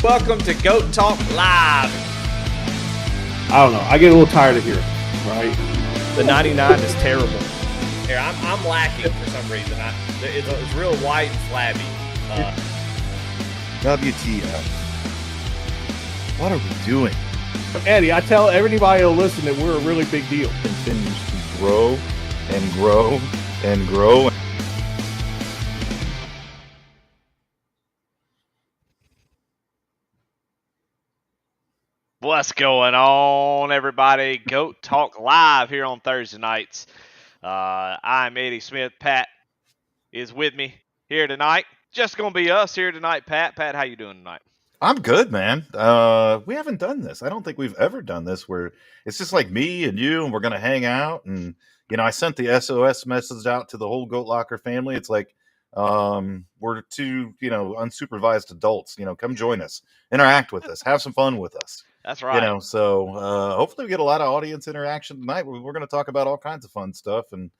Welcome to Goat Talk Live. I don't know. I get a little tired of hearing it, right? The 99 is terrible. Here, I'm lacking for some reason. It's real white and flabby. WTF. What are we doing? Eddie, I tell everybody to listen that we're a really big deal. Continues to grow and grow and grow. What's going on, everybody? Goat Talk Live here on Thursday nights. I'm Eddie Smith. Pat is with me here tonight. Just going to be us here tonight, Pat. Pat, how you doing tonight? I'm good, man. We haven't done this. I don't think we've ever done this where it's just like me and you, and we're going to hang out. And, you know, I sent the SOS message out to the whole Goat Locker family. It's like, we're two, unsupervised adults, come join us, interact with us, have some fun with us. That's right. So hopefully we get a lot of audience interaction tonight. We're going to talk about all kinds of fun stuff and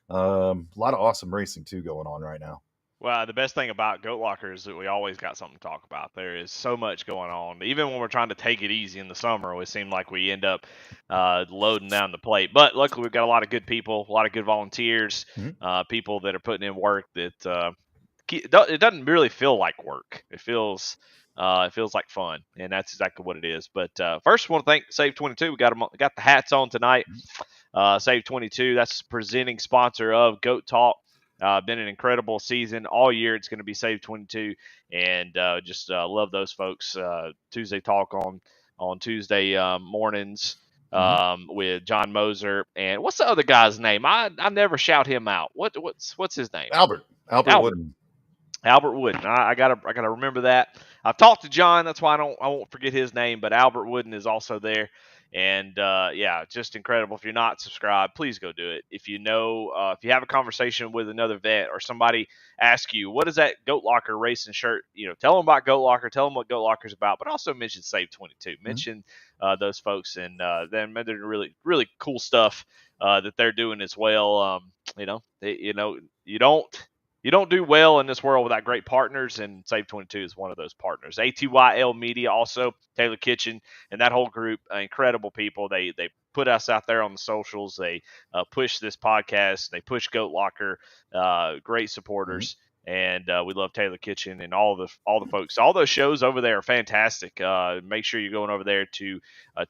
a lot of awesome racing too going on right now. Well, the best thing about Goat Locker is that we always got something to talk about. There is so much going on. Even when we're trying to take it easy in the summer, it seems like we end up loading down the plate. But luckily, we've got a lot of good people, a lot of good volunteers, people that are putting in work that it doesn't really feel like work. It feels like fun, and that's exactly what it is. But first, I want to thank SAVE22. We got the hats on tonight. SAVE22, that's the presenting sponsor of Goat Talk. Been an incredible season all year. It's going to be SAVE22, and just love those folks. Tuesday Talk on Tuesday mornings with John Moser, and what's the other guy's name? I never shout him out. What's his name? Albert Wooden. Albert Wooden. I gotta remember that. I've talked to John, that's why I won't forget his name. But Albert Wooden is also there, and just incredible. If you're not subscribed, please go do it. If you if you have a conversation with another vet or somebody asks you what is that Goat Locker racing shirt, tell them about Goat Locker, tell them what Goat Locker is about, but also mention SAVE22, mention those folks, and then they're really really cool stuff that they're doing as well. You don't do well in this world without great partners, and SAVE22 is one of those partners. ATYL Media, also Taylor Kitchen, and that whole group, incredible people. They put us out there on the socials. They push this podcast. They push Goat Locker. Great supporters, and we love Taylor Kitchen and all the folks. All those shows over there are fantastic. Make sure you're going over there to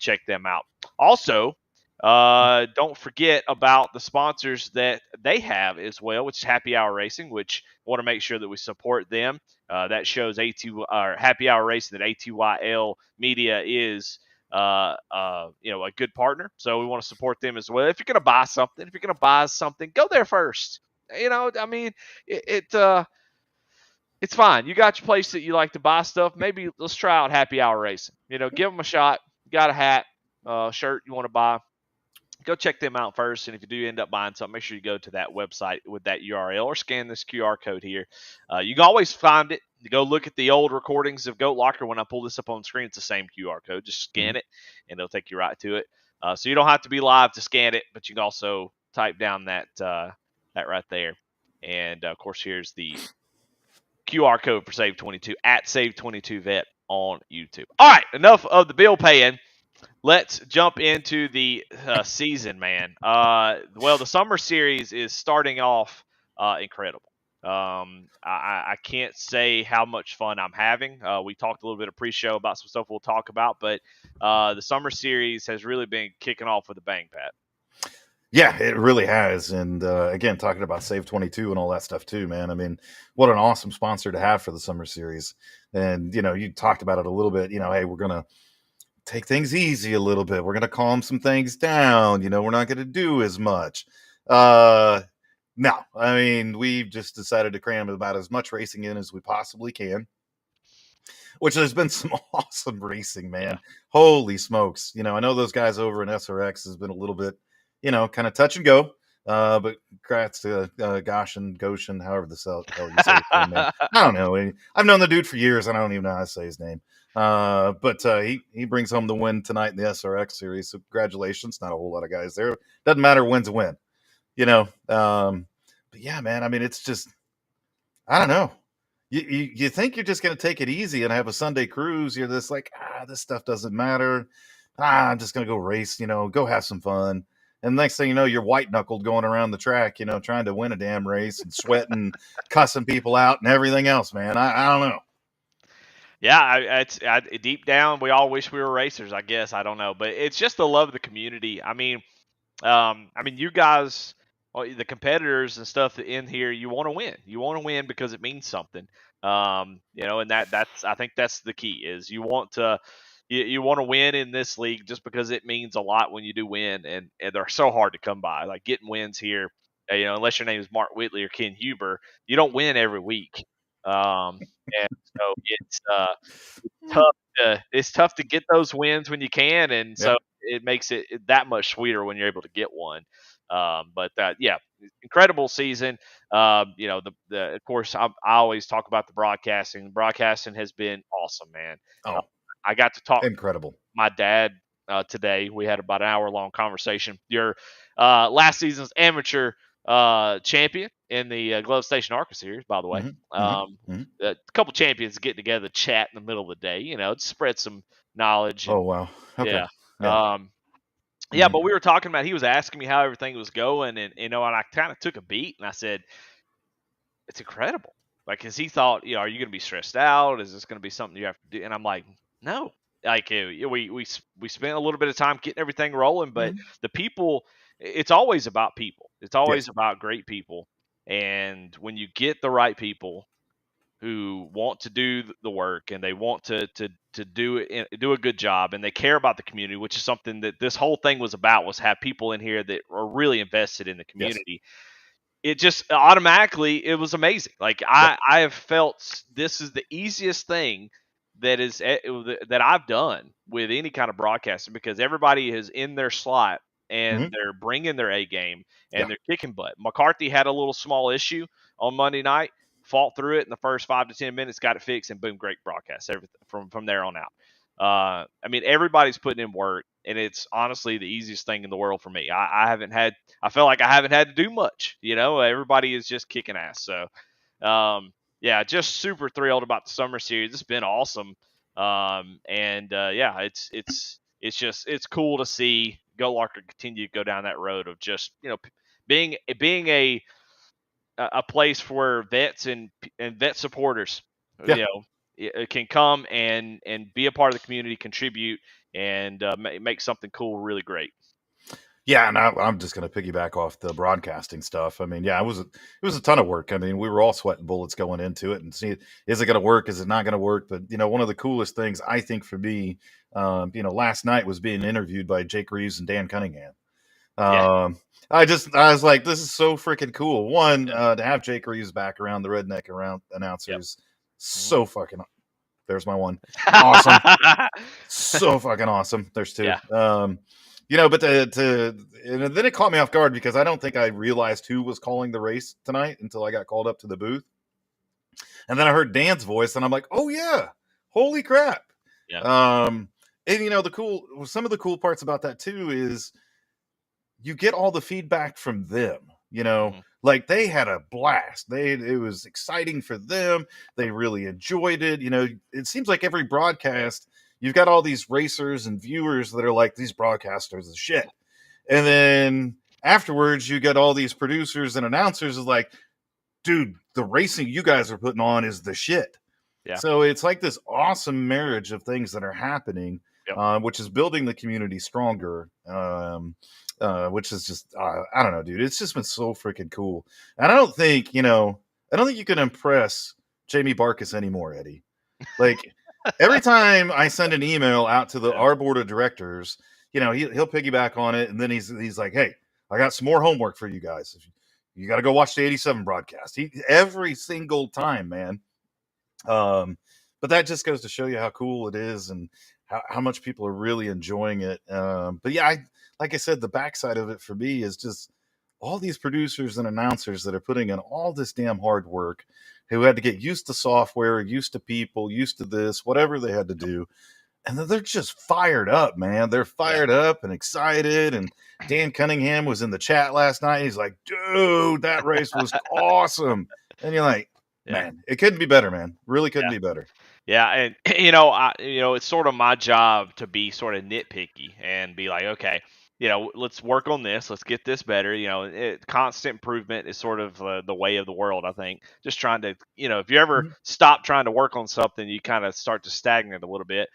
check them out. Also, don't forget about the sponsors that they have as well, which is Happy Hour Racing, which I want to make sure that we support them. That shows Happy Hour Racing that ATYL Media is a good partner. So we want to support them as well. If you're going to buy something, go there first. It's fine. You got your place that you like to buy stuff. Maybe let's try out Happy Hour Racing. Give them a shot. You got a hat, shirt you want to buy, go check them out first. And if you do end up buying something, make sure you go to that website with that URL or scan this QR code here. You can always find it. You go look at the old recordings of Goat Locker. When I pull this up on the screen, it's the same QR code. Just scan it, and it'll take you right to it. So you don't have to be live to scan it, but you can also type down that right there. And, of course, here's the QR code for SAVE22 at SAVE22Vet on YouTube. All right, enough of the bill paying. Let's jump into the season, man. The summer series is starting off incredible. I can't say how much fun I'm having. We talked a little bit of pre-show about some stuff we'll talk about, but the summer series has really been kicking off with a bang, Pat. Yeah, it really has. And again, talking about SAVE22 and all that stuff too, man. I mean, what an awesome sponsor to have for the summer series. And, you talked about it a little bit, hey, we're going to take things easy a little bit. We're going to calm some things down. We're not going to do as much. No, I mean, we've just decided to cram about as much racing in as we possibly can, which there's been some awesome racing, man. Yeah. Holy smokes. I know those guys over in SRX has been a little bit, kind of touch and go. But congrats to Goshen, however the hell you say his name. I don't know. I've known the dude for years. I don't even know how to say his name. But he brings home the win tonight in the SRX series. So congratulations. Not a whole lot of guys there. Doesn't matter, win's a win. But yeah, man, I mean, it's just, I don't know. you think you're just going to take it easy and have a Sunday cruise. You're just like, this stuff doesn't matter. I'm just going to go race, go have some fun. And next thing you know, you're white knuckled going around the track, trying to win a damn race and sweating, cussing people out and everything else, man. I don't know. Yeah, deep down, we all wish we were racers. I guess I don't know, but it's just the love of the community. I mean, you guys, the competitors and stuff in here, you want to win. You want to win because it means something. And that's I think that's the key is you want to win in this league just because it means a lot when you do win, and they're so hard to come by. Like getting wins here, unless your name is Mark Whitley or Ken Huber, you don't win every week. And so it's tough to get those wins when you can, and so it makes it that much sweeter when you're able to get one. Yeah, incredible season. Of course, I always talk about the broadcasting. Broadcasting has been awesome, man. I got to talk incredible. To my dad today. We had about an hour-long conversation. Your last season's amateur champion in the Glove Station ARCA series, by the way. A couple champions getting together, chat in the middle of the day, to spread some knowledge. Oh, wow. Okay. Yeah. But we were talking about, he was asking me how everything was going, and I kind of took a beat and I said, it's incredible. Like, cause he thought, are you going to be stressed out? Is this going to be something you have to do? And I'm like, no. Like we spent a little bit of time getting everything rolling, but the people, it's always about people. It's always about great people. And when you get the right people who want to do the work and they want to do a good job and they care about the community, which is something that this whole thing was about, was have people in here that are really invested in the community. It just automatically, it was amazing. Like I have felt this is the easiest thing that I've done with any kind of broadcasting, because everybody is in their slot and they're bringing their A game and they're kicking butt. McCarthy had a little small issue on Monday night, fought through it in the first 5 to 10 minutes, got it fixed, and boom, great broadcast. Everything from there on out. Everybody's putting in work, and it's honestly the easiest thing in the world for me. I feel like I haven't had to do much. Everybody is just kicking ass. So, just super thrilled about the summer series. It's been awesome. It's cool to see Go Larker continue to go down that road of just, being a place for vets and vet supporters, can come and be a part of the community, contribute, and make something cool really great. Yeah, and I'm just going to piggyback off the broadcasting stuff. I mean, it was a ton of work. I mean, we were all sweating bullets going into it and see, is it going to work? Is it not going to work? But, one of the coolest things I think for me, last night was being interviewed by Jake Reeves and Dan Cunningham. I was like, this is so freaking cool. One, to have Jake Reeves back around the redneck around announcers, so fucking, there's my one. Awesome. So fucking awesome. There's two. But and then it caught me off guard because I don't think I realized who was calling the race tonight until I got called up to the booth. And then I heard Dan's voice and I'm like, oh yeah, holy crap. And some of the cool parts about that too is you get all the feedback from them, like they had a blast. It was exciting for them. They really enjoyed it. It seems like every broadcast, you've got all these racers and viewers that are like, these broadcasters are shit. And then afterwards, you get all these producers and announcers is like, dude, the racing you guys are putting on is the shit. Yeah. So it's like this awesome marriage of things that are happening, which is building the community stronger, which is just, I don't know, dude. It's just been so freaking cool. And I don't think you can impress Jamie Barkus anymore, Eddie. Like, every time I send an email out to our board of directors, he'll piggyback on it. And then he's like, hey, I got some more homework for you guys. You got to go watch the 87 broadcast. Every single time, man. But that just goes to show you how cool it is and how much people are really enjoying it. But yeah, like I said, the backside of it for me is just all these producers and announcers that are putting in all this damn hard work, who had to get used to software, used to people, used to this, whatever they had to do. And they're just fired up, man. They're fired up and excited. And Dan Cunningham was in the chat last night. He's like, dude, that race was awesome. And you're like, Man, it couldn't be better, man. Really couldn't be better. Yeah, and it's sort of my job to be sort of nitpicky and be like, okay, let's work on this, let's get this better. Constant improvement is sort of the way of the world, I think. Just trying to, if you ever Mhm. stop trying to work on something, you kind of start to stagnate a little bit.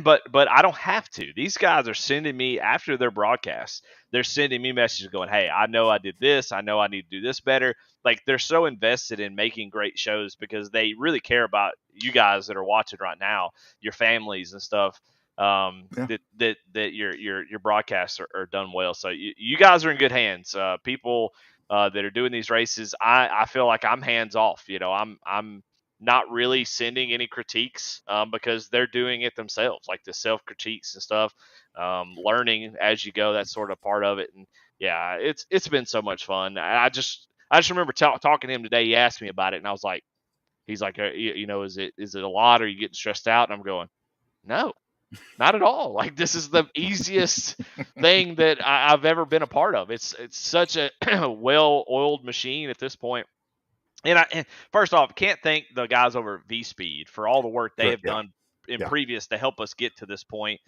but I don't have to. These guys are sending me after their broadcasts. They're sending me messages going, "Hey, I know I did this. I know I need to do this better." Like they're so invested in making great shows because they really care about you guys that are watching right now, your families and stuff. Yeah. That your broadcasts are done well. So you guys are in good hands. People that are doing these races, I feel like I'm hands off. I'm not really sending any critiques because they're doing it themselves, like the self critiques and stuff. Learning as you go, that's sort of part of it. And yeah, it's been so much fun. I just remember talking to him today. He asked me about it, and I was like, he's like, is it a lot? Are you getting stressed out? And I'm going, no, not at all. Like this is the easiest thing that I've ever been a part of. It's such a well oiled machine at this point. And first off, can't thank the guys over at V Speed for all the work they Correct. have Yeah. done in Yeah. previous to help us get to this point.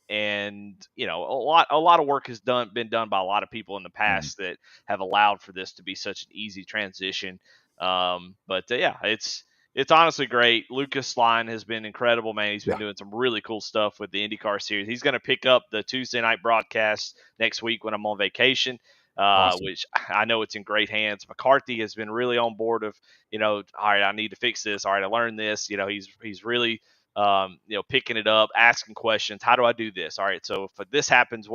And a lot of work has been done by a lot of people in the Mhm. past that have allowed for this to be such an easy transition. But yeah, it's honestly great. Lucas Line has been incredible, man. He's been Yeah. doing some really cool stuff with the IndyCar series. He's going to pick up the Tuesday night broadcast next week when I'm on vacation. Awesome. Which I know it's in great hands. McCarthy has been really on board of, all right, I need to fix this. All right, I learned this. He's really, picking it up, asking questions. How do I do this? All right, so if this happens,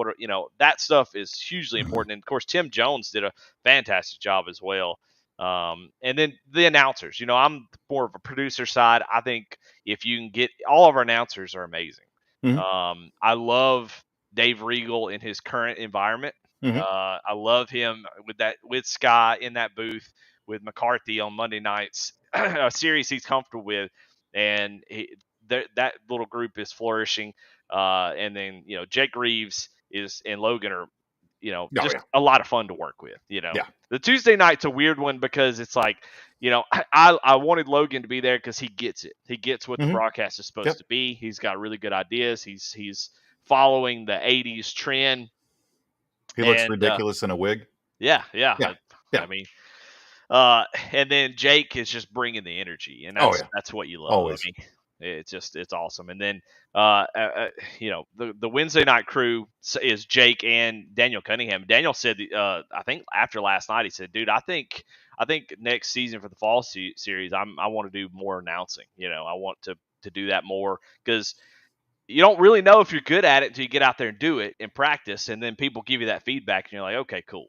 that stuff is hugely important. And of course, Tim Jones did a fantastic job as well. And then the announcers, I'm more of a producer side. I think if you can get all of our announcers are amazing. Mhm. I love Dave Regal in his current environment. Mhm. I love him with Sky in that booth with McCarthy on Monday nights, a series he's comfortable with, and that little group is flourishing. And then Jake Reeves is and Logan are Oh just yeah. a lot of fun to work with. Yeah. The Tuesday night's a weird one because it's like I wanted Logan to be there because he gets it. He gets what the Mhm. broadcast is supposed Yep. to be. He's got really good ideas. He's following the '80s trend. He looks And ridiculous in a wig. yeah, Yeah. I Yeah. mean, and then Jake is just bringing the energy, and Oh that's yeah. that's what you love. I Always. mean, it's awesome. And then the Wednesday night crew is Jake and Daniel Cunningham. Daniel said I think after last night he said, "Dude, I think next season for the fall series I want to do more announcing. I want to do that more because." You don't really know if you're good at it until you get out there and do it and practice, and then people give you that feedback, and you're like, okay, cool.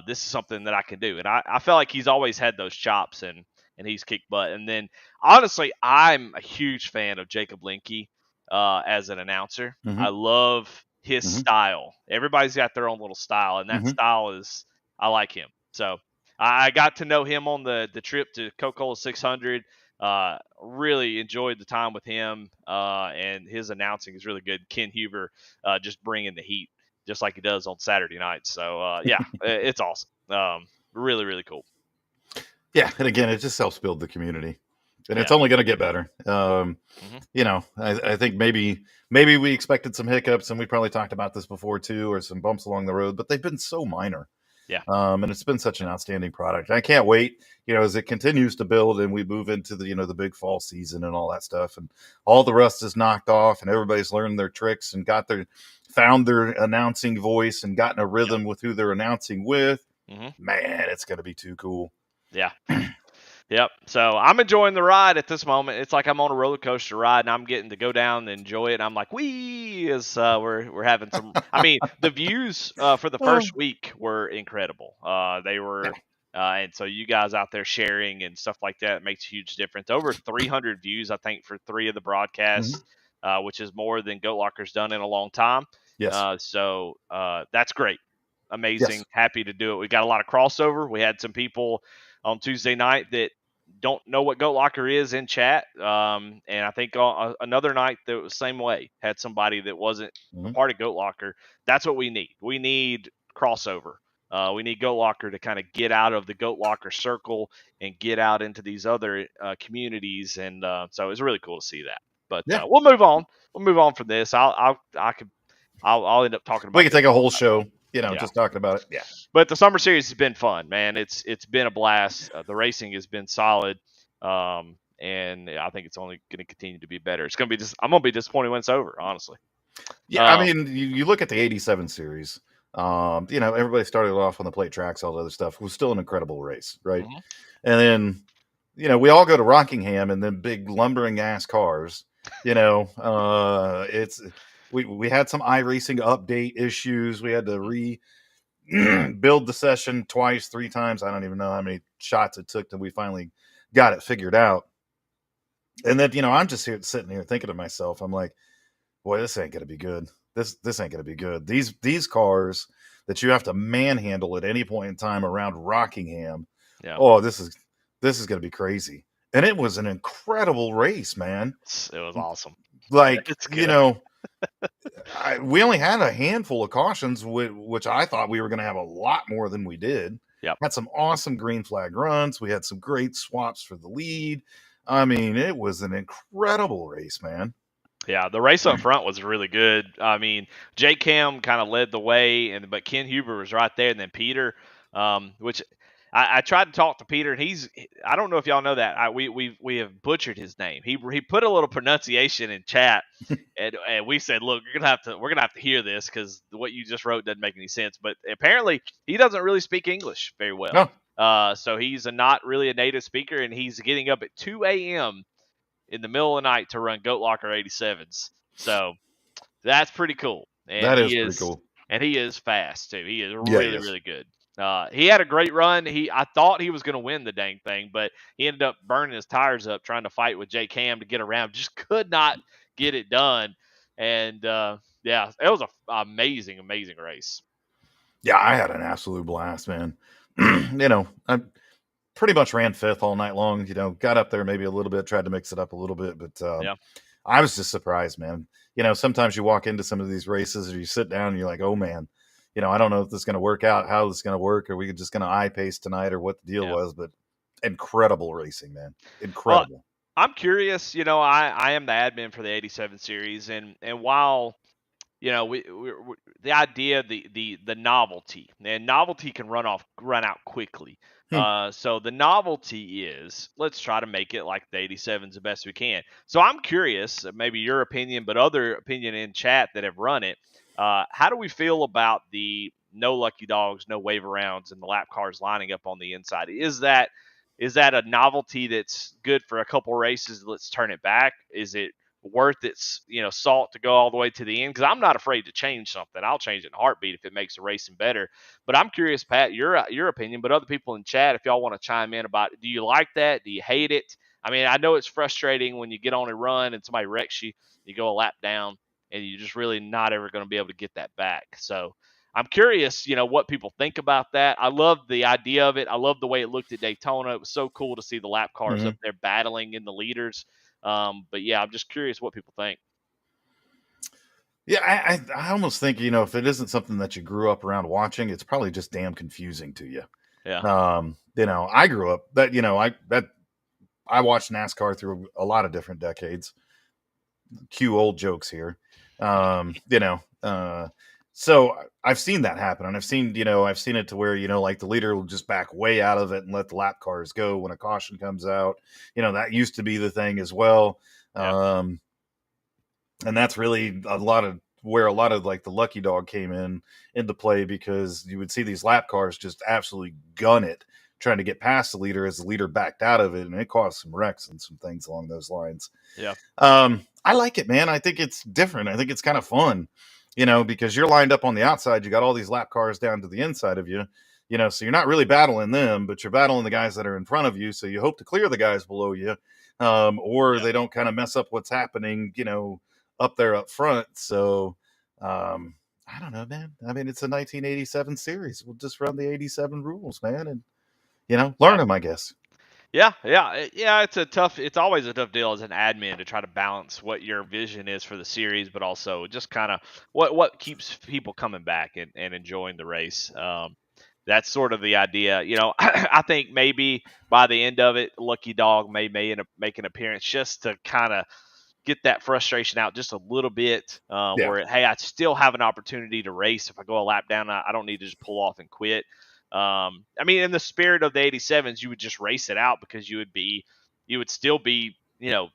This is something that I can do. And I felt like he's always had those chops, and he's kicked butt. And then, honestly, I'm a huge fan of Jacob Linke as an announcer. I Mhm. love his Mhm. style. Everybody's got their own little style, and that Mhm. style is I like him. So I got to know him on the trip to Coca-Cola 600. Really enjoyed the time with him, and his announcing is really good. Ken Huber just bringing the heat, just like he does on Saturday nights. So yeah, it's awesome. Really, really cool. Yeah. And again, it just helps build the community, and it's Yeah. only going to get better. Hmm. I think maybe we expected some hiccups, and we probably talked about this before too, or some bumps along the road, but they've been so minor. Yeah. And it's been such an outstanding product. I can't wait, as it continues to build and we move into the big fall season and all that stuff, and all the rust is knocked off, and everybody's learned their tricks and found their announcing voice and gotten a Yep. rhythm with who they're announcing with. Hmm. Man, it's going to be too cool. Yeah. Yep. So I'm enjoying the ride at this moment. It's like I'm on a roller coaster ride, and I'm getting to go down and enjoy it. And I'm like, wee! As we're having some. I mean, the views for the Oh, first week were incredible. They yeah. were, and so you guys out there sharing and stuff like that makes a huge difference. Over 300 views, I think, for 3 of the Mhm. broadcasts, which is more than Goat Locker's done in a long time. Yes. So that's great. Amazing. Yes. Happy to do it. We got a lot of crossover. We had some people on Tuesday night that don't know what Goat Locker is in chat. And I think another night that was the same way, had somebody that wasn't a Mhm. part of Goat Locker. That's what we need. We need crossover. We need Goat Locker to kind of get out of the Goat Locker circle and get out into these other communities, and so it's really cool to see that. But Yeah. we'll move on. We'll move on from this. I'll end up talking We about could this take a all whole night long. show, Yeah. just talking about it. Yeah. But the summer series has been fun, man. It's been a blast. The racing has been solid, and I think it's only going to continue to be better. It's going to be I'm going to be disappointed when it's over, honestly. Yeah, I mean, you look at the '87 series. Everybody started off on the plate tracks, all the other stuff. It was still an incredible race, right? Mhm. And then, we all go to Rockingham and then big lumbering ass cars. It's we had some iRacing update issues. We had to build the session twice, 3 times. I don't even know how many shots it took till we finally got it figured out. And then, I'm just sitting here thinking to myself, I'm like, boy, this ain't gonna be good. This ain't gonna be good. These cars that you have to manhandle at any point in time around Rockingham. Yeah. Oh, this is gonna be crazy. And it was an incredible race, man. It was awesome. Like, It's good. we only had a handful of cautions, which I thought we were going to have a lot more than we did. Yep. Had some awesome green flag runs. We had some great swaps for the lead. I mean, it was an incredible race, man. Yeah, the race up front was really good. I mean, Jake Cam kind of led the way, but Ken Huber was right there, and then Peter, which I tried to talk to Peter, and I don't know if y'all know that we have butchered his name. He put a little pronunciation in chat, and we said, look, we're gonna have to hear this because what you just wrote doesn't make any sense. But apparently, he doesn't really speak English very well. No. So he's not really a native speaker, and he's getting up at 2 a.m. in the middle of the night to run Goat Locker 87s. So that's pretty cool. And That is pretty cool. And he is fast too. He is Yeah, really, really good. He had a great run. I thought he was going to win the dang thing, but he ended up burning his tires up trying to fight with Jay Cam to get around. Just could not get it done. And yeah, it was an amazing, amazing race. Yeah, I had an absolute blast, man. I pretty much ran fifth all night long. Got up there maybe a little bit, tried to mix it up a little bit, but Yeah. I was just surprised, man. Sometimes you walk into some of these races or you sit down and you're like, oh man, I don't know if this is going to work out, how this is going to work, or we just going to eye pace tonight or what the deal was, but incredible racing, man. Incredible. Well, I'm curious, I am the admin for the 87 series, and while we the idea, the novelty, and novelty can run out quickly. So the novelty is, let's try to make it like the 87s the best we can. So I'm curious, maybe your opinion, but other opinion in chat that have run it. How do we feel about the no lucky dogs, no wave arounds, and the lap cars lining up on the inside? Is that a novelty that's good for a couple races? Let's turn it back. Is it worth its salt to go all the way to the end? Because I'm not afraid to change something. I'll change it in a heartbeat if it makes the racing better. But I'm curious, Pat, your opinion, but other people in chat, if y'all want to chime in about it. Do you like that? Do you hate it? I mean, I know it's frustrating when you get on a run and somebody wrecks you, you go a lap down, and you're just really not ever going to be able to get that back. So I'm curious, what people think about that. I love the idea of it. I love the way it looked at Daytona. It was so cool to see the lap cars up there battling in the leaders. But yeah, I'm just curious what people think. Yeah, I almost think, if it isn't something that you grew up around watching, it's probably just damn confusing to you. Yeah. I grew up I watched NASCAR through a lot of different decades. Cue old jokes here. So I've seen that happen, and I've seen it to where, like the leader will just back way out of it and let the lap cars go when a caution comes out. That used to be the thing as well. Yeah. And that's really where a lot of like the lucky dog came into play, because you would see these lap cars just absolutely gun it, trying to get past the leader as the leader backed out of it, and it caused some wrecks and some things along those lines. Yeah. I like it, man. I think it's different. I think it's kind of fun, because you're lined up on the outside. You got all these lap cars down to the inside of you, so you're not really battling them, but you're battling the guys that are in front of you. So you hope to clear the guys below you, or they don't kind of mess up what's happening, up there up front. So, I don't know, man. I mean, it's a 1987 series. We'll just run the 87 rules, man, and learn them, I guess. Yeah. It's always a tough deal as an admin to try to balance what your vision is for the series, but also just kind of what keeps people coming back and enjoying the race. that's sort of the idea. You know, I think maybe by the end of it, Lucky Dog may make an appearance just to kind of get that frustration out just a little bit. Yeah. Where hey, I still have an opportunity to race. If I go a lap down, I don't need to just pull off and quit. I mean, in the spirit of the 87s, you would just race it out because you would still be, you know,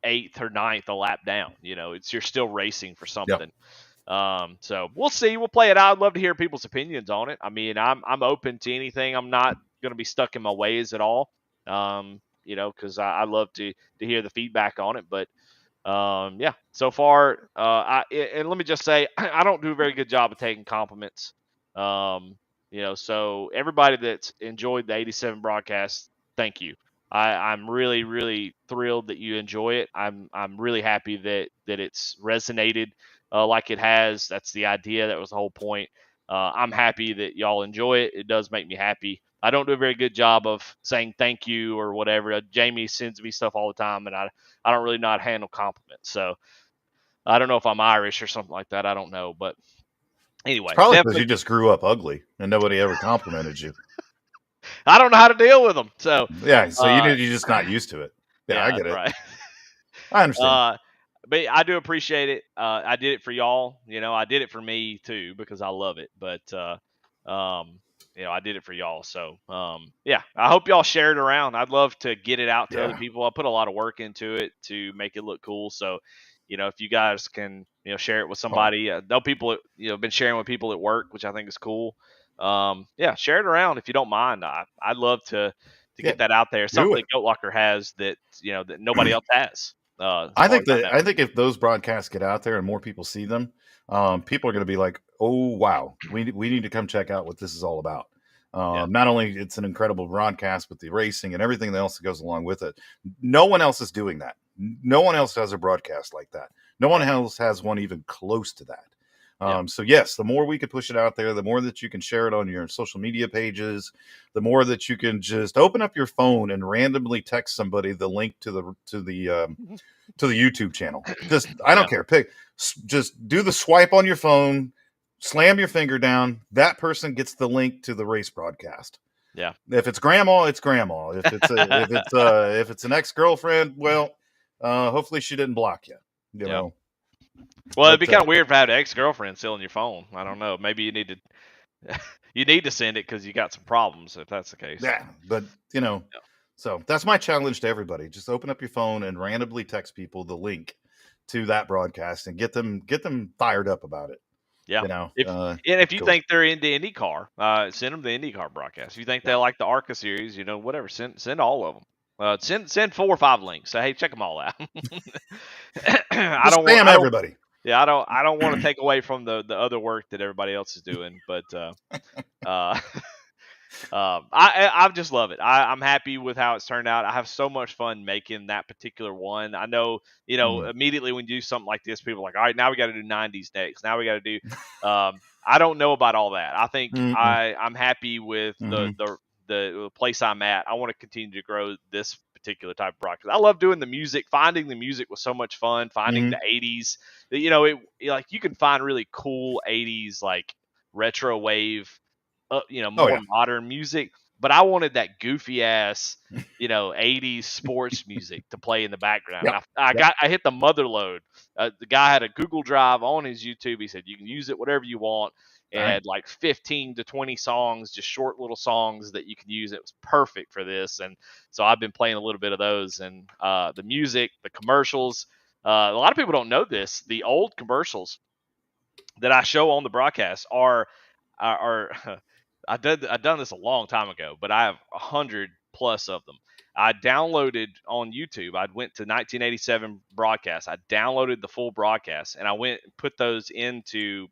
eighth or ninth a lap down. You know, you're still racing for Yep. something. So we'll see. We'll play it out. I'd love to hear people's opinions on it. I mean, I'm open to anything. I'm not going to be stuck in my ways at all. You know, because I love to hear the feedback on it. But yeah, so far, and let me just say, I don't do a very good job of taking compliments. Um, you know, so everybody that's enjoyed the 87 broadcast, thank you. I'm really, really thrilled that you enjoy it. I'm really happy that it's resonated like it has. That's the idea. That was the whole point. I'm happy that y'all enjoy it. It does make me happy. I don't do a very good job of saying thank you or whatever. Jamie sends me stuff all the time, and I don't really know how to handle compliments. So I don't know if I'm Irish or something like that. I don't know, but It's anyway, probably because you definitely. just grew up ugly and nobody ever complimented you. I don't know how to deal with them. So Yeah, so uh, you're just not used to it. Yeah, I yeah, get that's it. right. I understand. But I do appreciate it. I did it for y'all. You know, I did it for me too because I love it. But um, you know, I did it for y'all. So yeah, I hope y'all share it around. I'd love to get it out to other Yeah. people. I put a lot of work into it to make it look cool. So you know, if you guys can, you know, share it with Well, somebody, know people, you know, been sharing with people at work, which I think is cool. Yeah, share it around if you don't mind. I'd love to yeah, get that out there. do Something it. that Goat Locker has that you know that nobody else has. As far as I know. I think if those broadcasts get out there and more people see them, people are going to be like, "Oh wow, we need to come check out what this is all about." Yeah. Not only it's an incredible broadcast, but the racing and everything else that goes along with it. No one else is doing that. No one else does a broadcast like that. No one Right. else has one even close to that. Yeah. So yes, the more we can push it out there, the more that you can share it on your social media pages, the more that you can just open up your phone and randomly text somebody the link to the YouTube channel. Just I Yeah. don't care. Just do the swipe on your phone, slam your finger down. That person gets the link to the race broadcast. Yeah. If it's grandma, it's grandma. If it's an ex girlfriend, well, hopefully she didn't block you. You Yeah. know, Well, it'd be but kind of weird if I had an ex-girlfriend still on your phone. I don't know. Maybe you need to you need to send it because you got some problems if that's the case. yeah, but you know, Yeah. so that's my challenge to everybody. Just open up your phone and randomly text people the link to that broadcast and get them fired up about it. Yeah. You know, If you cool. think they're into IndyCar, send them the IndyCar broadcast. If you think they Yeah. like the ARCA series, you know, whatever, send all of them. Send 4 or 5 links. Say, hey, check them all out. Just spam I don't. everybody. Yeah, I don't want to take away from the other work that everybody else is doing, but uh, I just love it. I'm happy with how it's turned out. I have so much fun making that particular one. I know, you know, Mm. immediately when you do something like this, people are like, all right, now we got to do 90s next. Now we got to do. I don't know about all that. I think Mm-mm. I'm happy with Mm-hmm. the place I'm at. I want to continue to grow this particular type of broadcast. I love doing the music. Finding the music was so much fun. Finding Mm-hmm. the 80s. You know, like you can find really cool 80s like retro wave, you know, Oh more yeah. modern music. But I wanted that goofy ass, you know, 80s sports music to play in the background. Yep. And Yep. I hit the mother load. The guy had a Google Drive on his YouTube. He said you can use it whatever you want. It All right. had like 15 to 20 songs, just short little songs that you can use. It was perfect for this. And so I've been playing a little bit of those and the music, the commercials. A lot of people don't know this. The old commercials that I show on the broadcast are I done this a long time ago, but I have 100 plus of them. I downloaded on YouTube. I went to 1987 broadcast. I downloaded the full broadcast and I went and put those into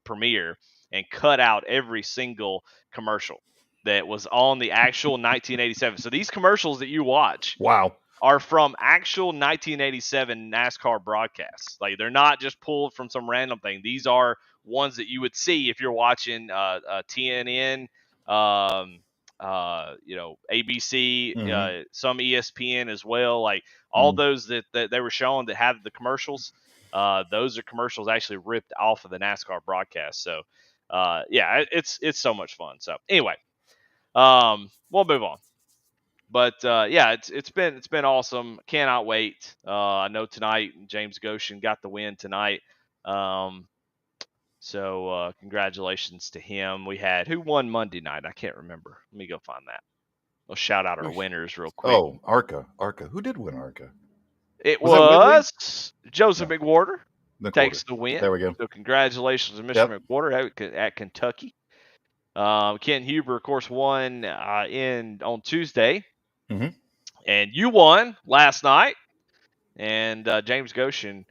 Premiere and cut out every single commercial that was on the actual 1987. So these commercials that you watch Wow. are from actual 1987 NASCAR broadcasts. Like they're not just pulled from some random thing. These are ones that you would see if you're watching TNN, you know, ABC, Mm-hmm. some ESPN as well. Like all Mm-hmm. those that they were showing that had the commercials. Those are commercials actually ripped off of the NASCAR broadcast. So yeah, it's so much fun. So anyway, we'll move on. But yeah, it's been awesome. Cannot wait. I know tonight James Goshen got the win tonight. So congratulations to him. We had who won Monday night? I can't remember. Let me go find that. We'll shout out our winners real quick. Oh, Arca. Who did win Arca? It Was that Whitley? was Joseph McWhorter takes the win. There we go. So congratulations to Mr. McWhorter at Kentucky. Ken Huber, of course, won on Tuesday, and you won last night. And James Goshen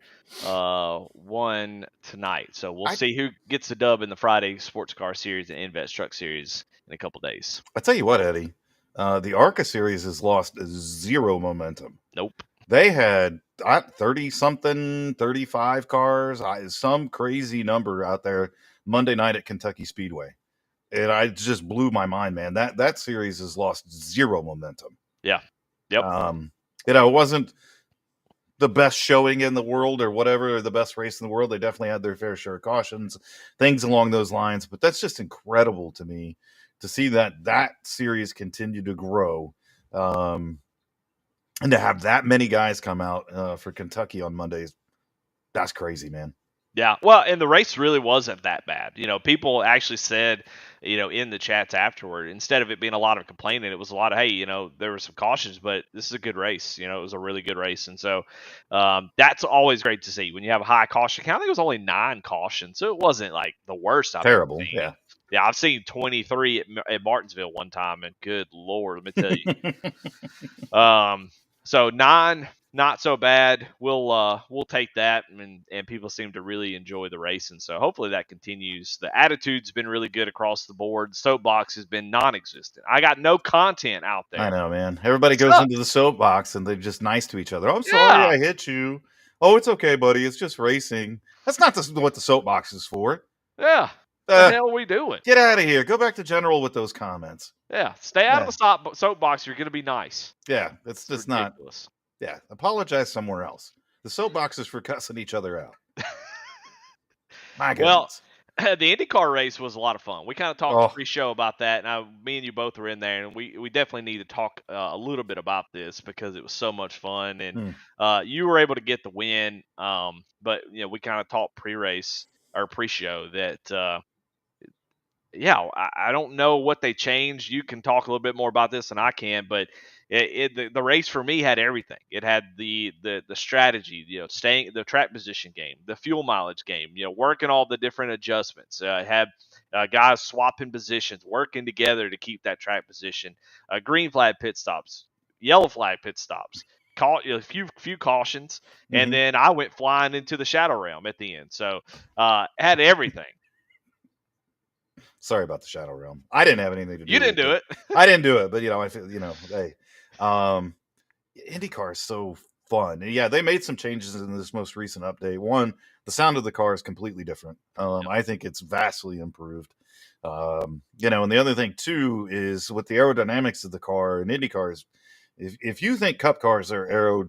won tonight. So we'll see who gets the dub in the Friday Sports Car Series and Invest Truck Series in a couple days. I tell you what, Eddie, the ARCA series has lost zero momentum. Nope. They had 30-something, 35 cars, some crazy number out there Monday night at Kentucky Speedway. And I just blew my mind, man. That series has lost zero momentum. Yeah. Yep. It wasn't the best showing in the world or whatever, or the best race in the world. They definitely had their fair share of cautions, things along those lines. But that's just incredible to me to see that series continue to grow. And to have that many guys come out for Kentucky on Mondays, that's crazy, man. Yeah, well, and the race really wasn't that bad. People actually said, in the chats afterward, instead of it being a lot of complaining, it was a lot of, hey, there were some cautions, but this is a good race. It was a really good race. And so that's always great to see when you have a high caution count. I think it was only 9 cautions, so it wasn't like the worst I've Terrible, ever seen. yeah. Yeah, I've seen 23 at Martinsville one time, and good Lord, let me tell you. So 9, not so bad. We'll take that, and people seem to really enjoy the race, and so hopefully that continues. The attitude's been really good across the board. Soapbox has been non-existent. I got no content out there. I know, man. Everybody goes into the soapbox and they're just nice to each other. Oh, I'm sorry I hit you. Oh, it's okay, buddy. It's just racing. That's not what the soapbox is for. Yeah. What the hell are we doing? Get out of here. Go back to General with those comments. Yeah. Stay out of the soapbox. You're going to be nice. Yeah. It's just ridiculous. Yeah. Apologize somewhere else. The soapbox is for cussing each other out. My goodness. Well, the IndyCar race was a lot of fun. We kind of talked pre-show about that. And me and you both were in there, and we definitely need to talk a little bit about this because it was so much fun. And you were able to get the win. But we kind of talked pre-race or pre-show that I don't know what they changed. You can talk a little bit more about this than I can, but the race for me had everything. It had the strategy, staying the track position game, the fuel mileage game, working all the different adjustments. It had guys swapping positions, working together to keep that track position. Green flag pit stops, yellow flag pit stops. A few cautions, and then I went flying into the shadow realm at the end. So had everything. Sorry about the shadow realm. I didn't have anything to do. You didn't do it. I didn't do it, but I feel hey, IndyCar is so fun. And yeah, they made some changes in this most recent update. One, the sound of the car is completely different. I think it's vastly improved. And the other thing too is with the aerodynamics of the car and IndyCars. If you think Cup cars are aero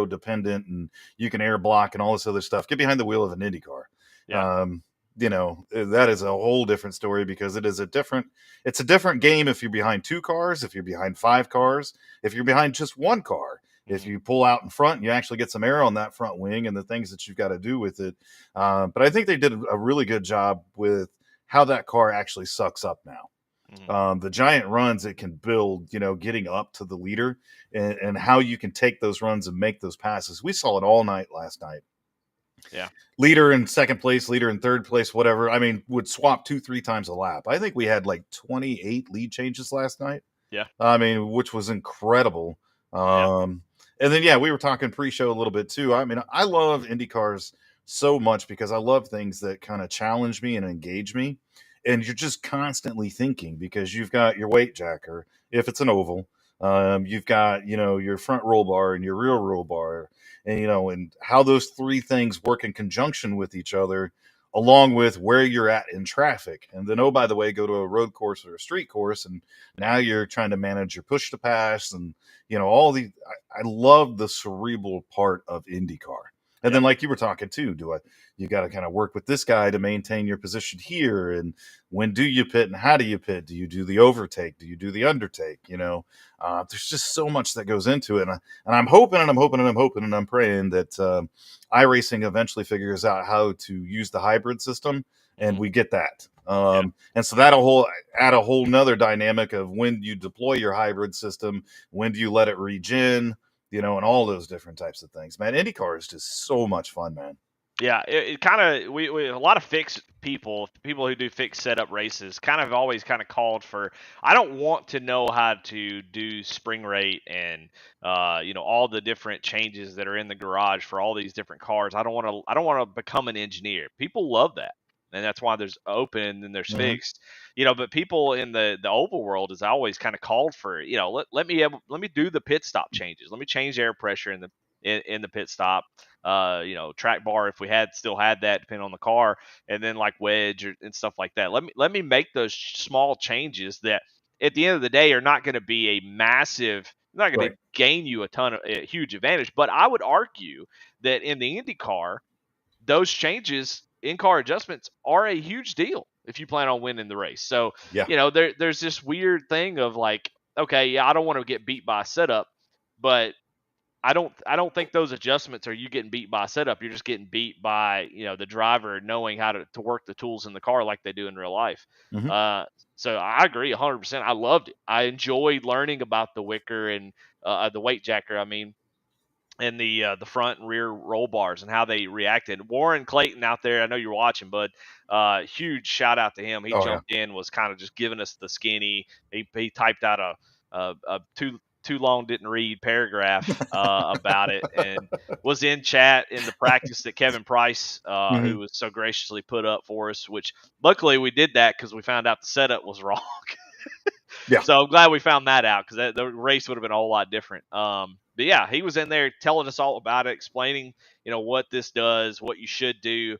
dependent and you can air block and all this other stuff, get behind the wheel of an IndyCar. Yeah. That is a whole different story because it's a different game if you're behind 2 cars, if you're behind 5 cars, if you're behind just 1 car. If you pull out in front, you actually get some air on that front wing and the things that you've got to do with it. But I think they did a really good job with how that car actually sucks up now. The giant runs it can build, getting up to the leader and how you can take those runs and make those passes. We saw it all night last night. Yeah. Leader in second place, leader in third place, whatever. I mean, would swap 2-3 times a lap. I think we had like 28 lead changes last night. Yeah. I mean, which was incredible. And then, we were talking pre-show a little bit too. I mean, I love IndyCars so much because I love things that kind of challenge me and engage me. And you're just constantly thinking because you've got your weight jacker, if it's an oval, you've got, your front roll bar and your rear roll bar. And, and how those 3 things work in conjunction with each other, along with where you're at in traffic. And then, by the way, go to a road course or a street course. And now you're trying to manage your push to pass and, I love the cerebral part of IndyCar. And then, like you were talking too, you got to kind of work with this guy to maintain your position here? And when do you pit and how do you pit? Do you do the overtake? Do you do the undertake? There's just so much that goes into it. And I'm hoping and I'm hoping and I'm hoping and I'm praying that iRacing eventually figures out how to use the hybrid system and we get that. And so that'll add a whole nother dynamic of when you deploy your hybrid system, when do you let it regen, and all those different types of things, man. IndyCar is just so much fun, man. Yeah, it kind of we a lot of fixed people who do fixed setup races kind of always kind of called for. I don't want to know how to do spring rate and all the different changes that are in the garage for all these different cars. I don't want to become an engineer. People love that, and that's why there's open and there's fixed. But people in the oval world is always kind of called for. Let me do the pit stop changes. Let me change air pressure in the pit stop. Track bar if we still had that, depending on the car, and then like wedge and stuff like that. Let me make those small changes that at the end of the day are not going to be a massive, not going to gain you a huge advantage. But I would argue that in the IndyCar, those changes, in-car adjustments, are a huge deal if you plan on winning the race. So there's this weird thing of like, okay, yeah, I don't want to get beat by a setup, but I don't think those adjustments are you getting beat by a setup. You're just getting beat by the driver knowing how to work the tools in the car like they do in real life. So I agree 100%. I loved it. I enjoyed learning about the wicker and the weight jacker. I mean, and the front and rear roll bars and how they reacted. Warren Clayton out there, I know you're watching, bud. Huge shout out to him. He jumped in, was kind of just giving us the skinny. He typed out a too long didn't read paragraph about it, and was in chat in the practice that Kevin Price, who was so graciously put up for us, which luckily we did that because we found out the setup was wrong. So I'm glad we found that out because the race would have been a whole lot different. But yeah, he was in there telling us all about it, explaining, what this does, what you should do,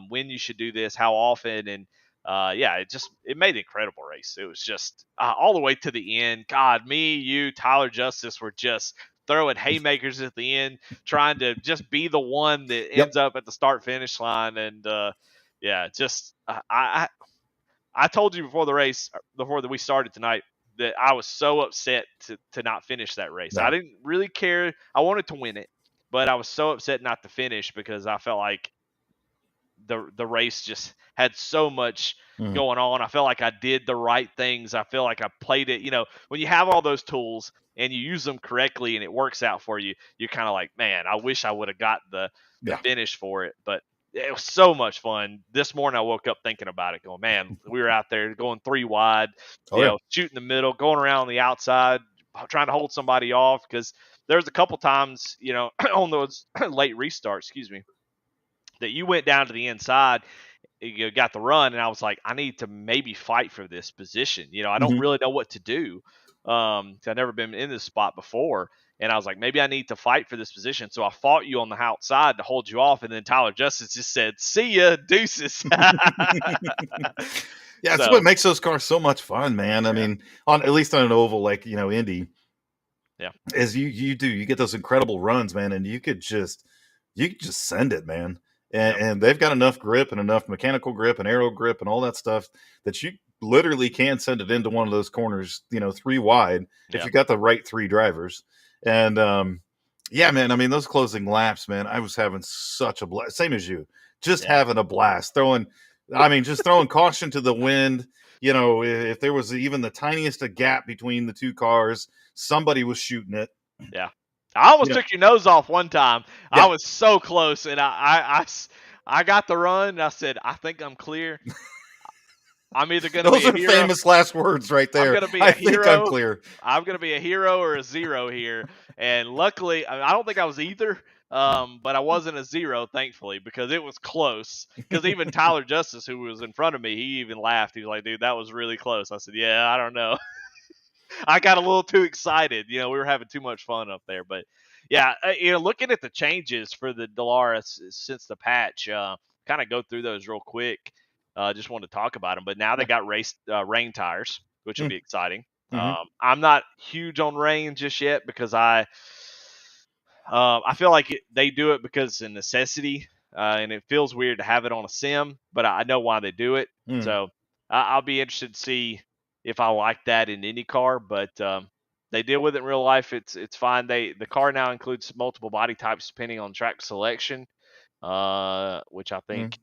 when you should do this, how often. And it made an incredible race. It was just all the way to the end. God, me, you, Tyler Justice were just throwing haymakers at the end, trying to just be the one that ends up at the start finish line. And I told you before the race, before we started tonight, that I was so upset to not finish that race. I didn't really care. I wanted to win it, but I was so upset not to finish because I felt like the race just had so much going on. I felt like I did the right things. I feel like I played it. When you have all those tools and you use them correctly and it works out for you, you're kind of like, man, I wish I would have got the finish for it. But it was so much fun. This morning I woke up thinking about it, going, man, we were out there going 3 wide, shooting the middle, going around on the outside, trying to hold somebody off, because there's a couple times, on those late restarts, that you went down to the inside, you got the run, and I was like, I need to maybe fight for this position. I don't really know what to do. I've never been in this spot before. And I was like, maybe I need to fight for this position. So I fought you on the outside to hold you off. And then Tyler Justice just said, see ya, deuces. That's what makes those cars so much fun, man. I mean, at least on an oval like, Indy. Yeah. As you get those incredible runs, man. And you could just send it, man. And they've got enough grip and enough mechanical grip and aero grip and all that stuff that you literally can send it into one of those corners, 3 wide, if you got the right 3 drivers. And man, I mean, those closing laps, man, I was having such a blast. Same as you, just having a blast, throwing caution to the wind. If there was even the tiniest a gap between the 2 cars, somebody was shooting it. Yeah. I almost took your nose off one time. I was so close, and I got the run, and I said, I think I'm clear. I'm either going to be a hero. Those are famous last words right there. I'm going to be a hero. Think I'm clear. I'm going to be a hero or a zero here. And luckily, I don't think I was either, but I wasn't a zero, thankfully, because it was close. Because even Tyler Justice, who was in front of me, he even laughed. He was like, dude, that was really close. I said, yeah, I don't know. I got a little too excited. We were having too much fun up there. But, looking at the changes for the Dallara since the patch, kind of go through those real quick. Just wanted to talk about them. But now they got rain tires, which will be exciting. I'm not huge on rain just yet because I I feel like they do it because it's a necessity, and it feels weird to have it on a sim, but I know why they do it. Mm. So I'll be interested to see if I like that in IndyCar, but they deal with it in real life. It's fine. The car now includes multiple body types depending on track selection, which I Mm. think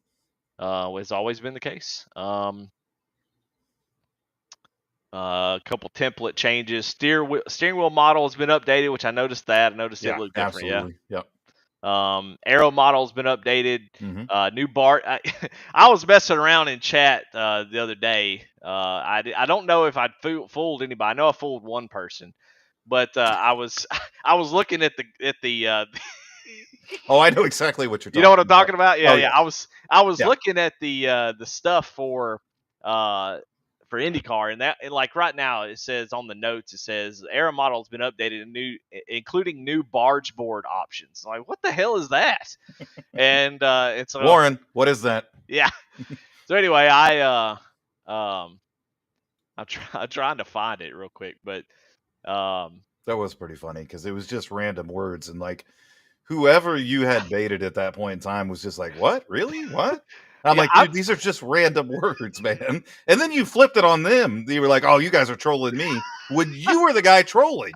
has always been the case. A couple template changes. Steering wheel model has been updated, which I noticed that. I noticed it Yeah, looked different. Yeah. absolutely. Yep. Arrow model has been updated. Mm-hmm. New bar. I was messing around in chat the other day. I don't know if I'd fooled anybody. I know I fooled one person, but I was I was looking at the Oh, I know exactly what you're you know what I'm talking about. talking about? Yeah, Oh yeah. yeah, I was yeah. looking at the stuff uh for IndyCar, and like right now it says on the notes, it says Aero model has been updated and including new barge board options. Like, what the hell is that? And so Warren, what is that? yeah. So anyway, I'm trying to find it real quick, but That was pretty funny because it was just random words and like whoever you had baited at that point in time was just like, "What? Really? What?" I'm yeah, like, "Dude, these are just random words, man." And then you flipped it on them. You were like, "Oh, you guys are trolling me," when you were the guy trolling.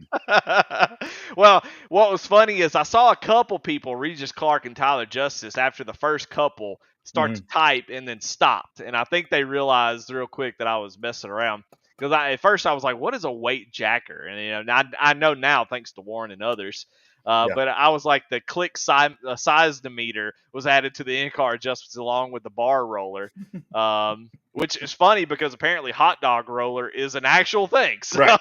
well, what was funny is I saw a couple people, Regis Clark and Tyler Justice, after the first couple start to Mhm. type and then stopped. And I think they realized real quick that I was messing around. Because at first I was like, what is a weight jacker? And, I know now, thanks to Warren and others. Yeah. But I was like, the click size meter was added to the in-car adjustments along with the bar roller. Which is funny because apparently hot dog roller is an actual thing. So. Right.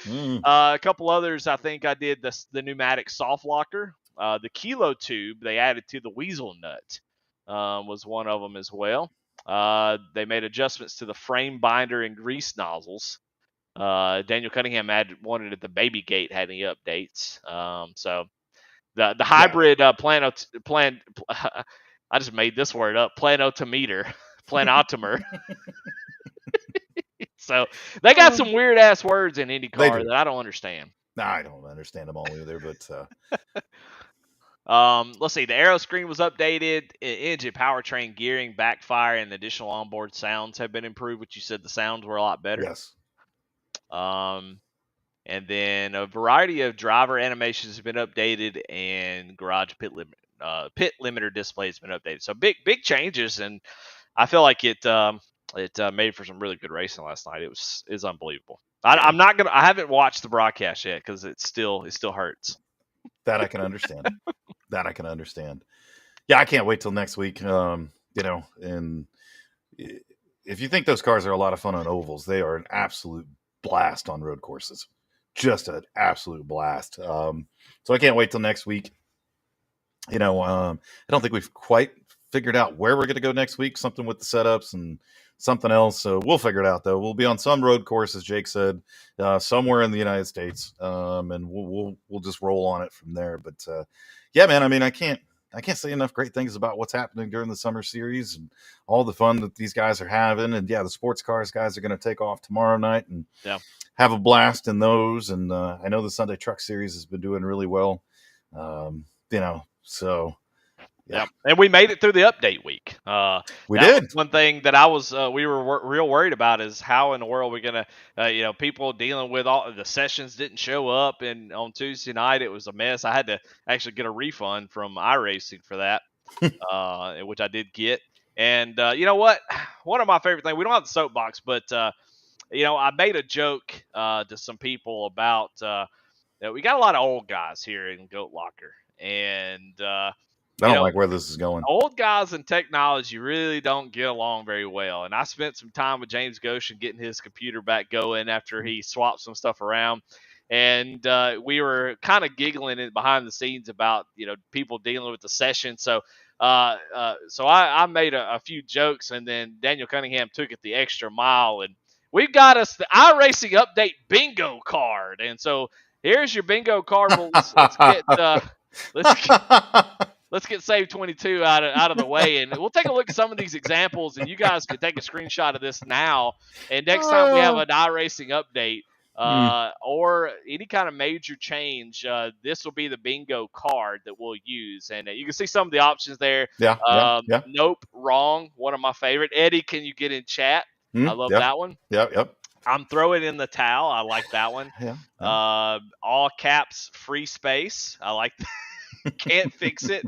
Mm. A couple others, I think I did the pneumatic soft locker. The kilo tube they added to the weasel nut was one of them as well. They made adjustments to the frame binder and grease nozzles. Daniel Cunningham wanted at the baby gate had any updates. So the Yeah. hybrid plan. I just made this word up. Planotometer, planotomer. So they got some weird ass words in They IndyCar do. that I don't understand. Nah, I don't understand them all either, but Let's see. The aero screen was updated. Engine, powertrain, gearing, backfire, and additional onboard sounds have been improved. Which you said the sounds were a lot better. yes. And then a variety of driver animations have been updated, and garage pit limiter display has been updated. So big changes, and I feel like it made for some really good racing last night. It was unbelievable. I'm not gonna. I haven't watched the broadcast yet because it still hurts. That I can understand. That I can understand. Yeah, I can't wait till next week. And if you think those cars are a lot of fun on ovals, they are an absolute blast on road courses. Just an absolute blast. So I can't wait till next week. I don't think we've quite figured out where we're going to go next week. Something with the setups and something else. So we'll figure it out, though. We'll be on some road course, as Jake said, somewhere in the United States, and we'll just roll on it from there. But yeah, man. I mean, I can't say enough great things about what's happening during the summer series and all the fun that these guys are having. And yeah, the sports cars guys are going to take off tomorrow night and have a blast in those. And I know the Sunday Truck Series has been doing really well. So yeah, and we made it through the update week. We did. One thing that I was we were real worried about is how in the world we're gonna people dealing with all the sessions didn't show up, and on Tuesday night it was a mess. I had to actually get a refund from iRacing for that, which I did get. And you know what? One of my favorite things, we don't have the soapbox, but I made a joke to some people about we got a lot of old guys here in Goat Locker, and I don't like where this is going. Old guys and technology really don't get along very well. And I spent some time with James Goshen getting his computer back going after he swapped some stuff around. And we were kind of giggling behind the scenes about, people dealing with the session. So I made a few jokes, and then Daniel Cunningham took it the extra mile. And we've got us the iRacing Update bingo card. And so here's your bingo card. Well, let's get SAVE22 out of the way, and we'll take a look at some of these examples, and you guys can take a screenshot of this now. And next time we have an iRacing update, or any kind of major change, this will be the bingo card that we'll use. And you can see some of the options there. Yeah. Nope, wrong. One of my favorite. Eddie, can you get in chat? I love that one. Yep. I'm throwing in the towel. I like that one. Yeah. All caps, free space. I like that. Can't fix it.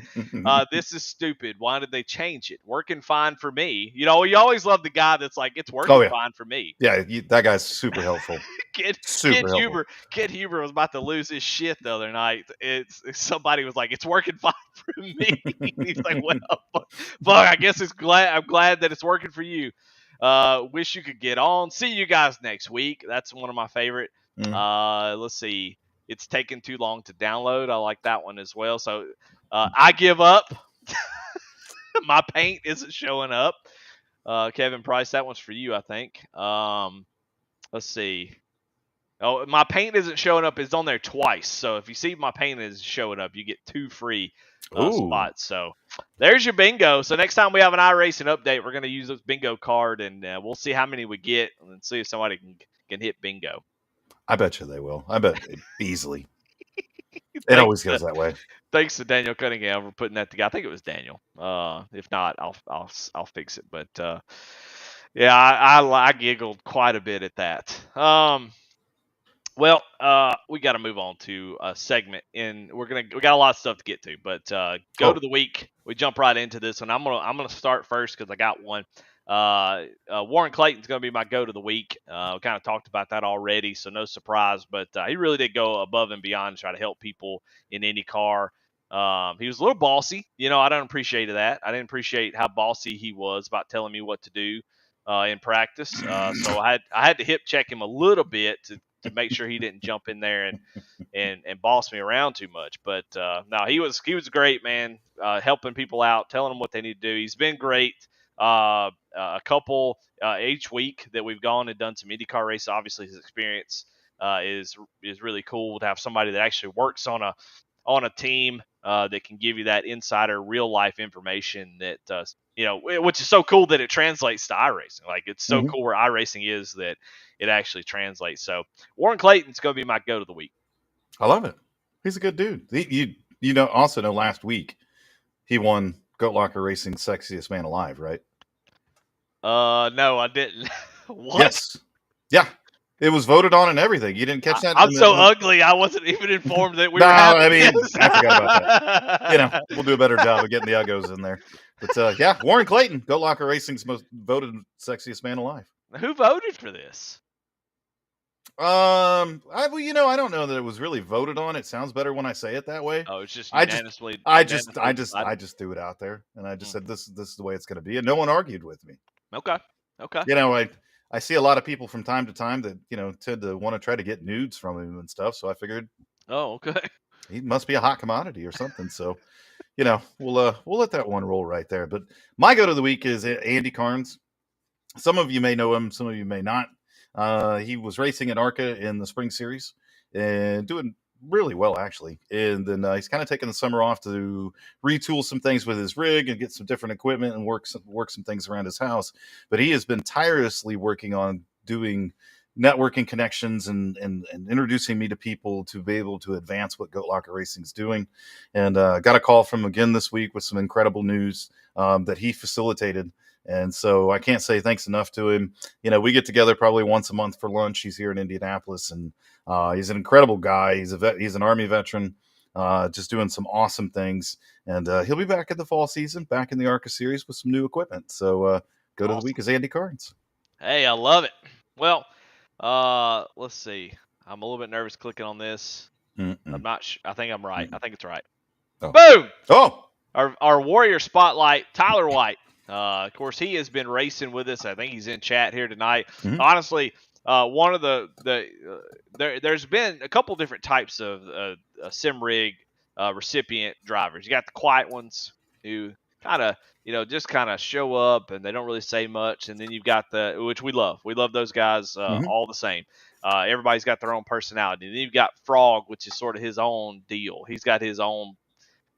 This is stupid. Why did they change it? Working fine for me. You always love the guy that's like, it's working fine for me. Yeah, that guy's super helpful. Kid Huber was about to lose his shit the other night. Somebody was like, it's working fine for me. He's like, well, fuck, I guess I'm glad that it's working for you. Wish you could get on. See you guys next week. That's one of my favorite. Let's see. It's taken too long to download. I like that one as well. So I give up. My paint isn't showing up. Kevin Price, that one's for you, I think. Let's see. Oh, my paint isn't showing up. It's on there twice. So if you see my paint is showing up, you get 2 free spots. So there's your bingo. So next time we have an iRacing update, we're going to use this bingo card, and we'll see how many we get and see if somebody can hit bingo. I bet you they will. I bet easily. It always goes that way. Thanks to Daniel Cunningham for putting that together. I think it was Daniel. If not, I'll fix it. But yeah, I giggled quite a bit at that. Well, we got to move on to a segment, and we got a lot of stuff to get to. But go to the week. We jump right into this one. I'm gonna start first because I got one. Warren Clayton's going to be my go to the week. We kind of talked about that already, so no surprise, but he really did go above and beyond to try to help people in IndyCar. He was a little bossy. I don't appreciate that. I didn't appreciate how bossy he was about telling me what to do in practice. So I had to hip check him a little bit to make sure he didn't jump in there and boss me around too much. But no, he was great, man, helping people out, telling them what they need to do. He's been great. A couple each week that we've gone and done some IndyCar races. Obviously, his experience is really cool to have somebody that actually works on a team that can give you that insider real life information that which is so cool that it translates to iRacing. Like, it's so cool where iRacing is that it actually translates. So Warren Clayton's going to be my go to the week. I love it. He's a good dude. Also know last week he won Goat Locker Racing's Sexiest Man Alive, right? No, I didn't. What? Yes. Yeah. It was voted on and everything. You didn't catch that? I'm so ugly. I wasn't even informed that we were having this. I forgot about that. We'll do a better job of getting the uggos in there. But yeah, Warren Clayton, Goat Locker Racing's most voted Sexiest Man Alive. Who voted for this? I don't know that it was really voted on. It sounds better when I say it that way. Oh, it's just unanimously. I just threw it out there, and I just said this is the way it's going to be, and no one argued with me. Okay. I see a lot of people from time to time that tend to want to try to get nudes from him and stuff. So I figured, okay, he must be a hot commodity or something. So we'll let that one roll right there. But my go to the week is Andy Carnes. Some of you may know him, some of you may not. He was racing at ARCA in the spring series and doing really well, actually. And then he's kind of taking the summer off to retool some things with his rig and get some different equipment and work some things around his house. But he has been tirelessly working on doing networking connections and introducing me to people to be able to advance what Goat Locker Racing is doing. And got a call from him again this week with some incredible news that he facilitated. And so I can't say thanks enough to him. We get together probably once a month for lunch. He's here in Indianapolis, and he's an incredible guy. He's an Army veteran, just doing some awesome things. And he'll be back in the fall season, back in the ARCA series with some new equipment. So go to the week is Andy Carnes. Hey, I love it. Well, let's see. I'm a little bit nervous clicking on this. I'm not sure. I think I'm right. I think it's right. Oh. Boom! Oh! Our Warrior Spotlight, Tyler White. Of course, he has been racing with us. I think he's in chat here tonight. Honestly, one of there's been a couple different types of sim rig recipient drivers. You got the quiet ones who kind of just kind of show up and they don't really say much, and then you've got which we love. We love those guys all the same. Everybody's got their own personality. And then you've got Frog, which is sort of his own deal. He's got his own.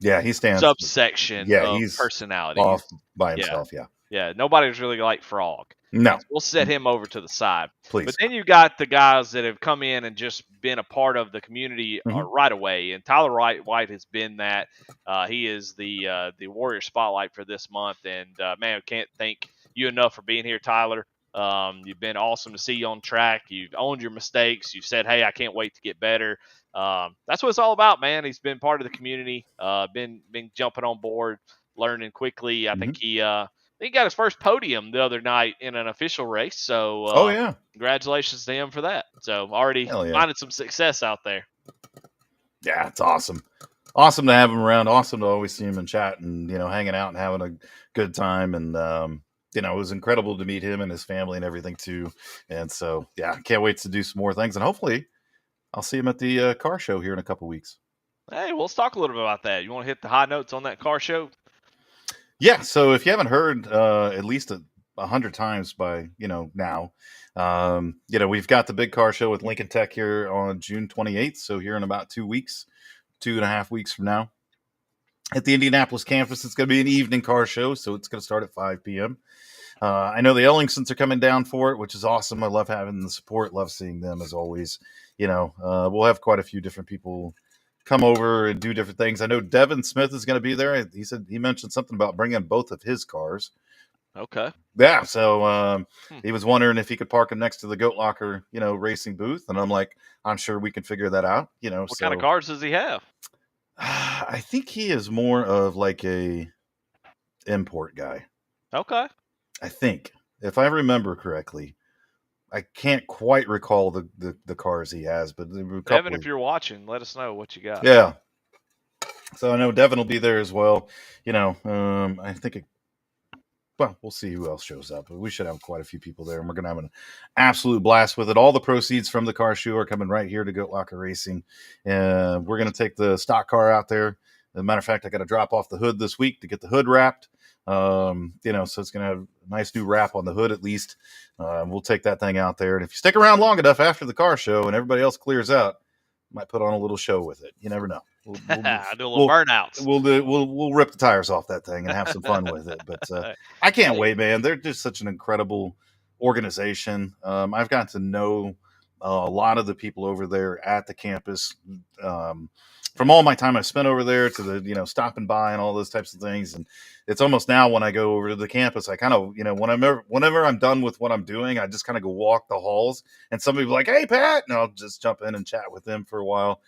Yeah, he stands subsection of he's personality. Off by himself, Yeah, nobody's really like Frog. No, And so we'll set him over to the side. But please. then you got the guys that have come in and just been a part of the community Hmm. right away. And Tyler White has been that. He is the Warrior Spotlight for this month. And man, can't thank you enough for being here, Tyler. You've been awesome to see you on track. You've owned your mistakes. You've said, "Hey, I can't wait to get better." That's what it's all about, man. He's been part of the community. Been jumping on board, learning quickly. I Hmm. think he got his first podium the other night in an official race. So Oh yeah, congratulations to him for that. So already hell yeah, finding some success out there. yeah, it's awesome. Awesome to have him around. Awesome to always see him in chat and hanging out and having a good time. And it was incredible to meet him and his family and everything too. And so yeah, can't wait to do some more things. And hopefully, I'll see him at the car show here in a couple weeks. Hey, well, let's talk a little bit about that. You want to hit the high notes on that car show? Yeah. So if you haven't heard at least 100 times by now, we've got the big car show with Lincoln Tech here on June 28th. So here in about 2 weeks, 2.5 weeks from now. At the Indianapolis campus, it's going to be an evening car show, so it's going to start at 5 p.m. I know the Ellingsons are coming down for it, which is awesome. I love having the support, love seeing them as always. We'll have quite a few different people come over and do different things. I know Devin Smith is going to be there. He mentioned something about bringing both of his cars. Okay. Yeah, so he was wondering if he could park them next to the Goat Locker, racing booth, and I'm like, I'm sure we can figure that out. What kind of cars does he have? I think he is more of like a import guy. Okay. I think, if I remember correctly, I can't quite recall the cars he has, but there were a couple. Devin, if you're watching, let us know what you got. Yeah. So I know Devin will be there as well. I think well, we'll see who else shows up. But we should have quite a few people there, and we're going to have an absolute blast with it. All the proceeds from the car show are coming right here to Goat Locker Racing. We're going to take the stock car out there. As a matter of fact, I got to drop off the hood this week to get the hood wrapped. So it's going to have a nice new wrap on the hood at least. We'll take that thing out there. And if you stick around long enough after the car show and everybody else clears out, might put on a little show with it. You never know. We'll do a little burnouts. We'll rip the tires off that thing and have some fun with it. But I can't wait, man. They're just such an incredible organization. I've gotten to know a lot of the people over there at the campus. From all my time I spent over there to the stopping by and all those types of things. And it's almost now when I go over to the campus, I kind of whenever I'm done with what I'm doing, I just kind of go walk the halls, and somebody will be like, "Hey, Pat," and I'll just jump in and chat with them for a while.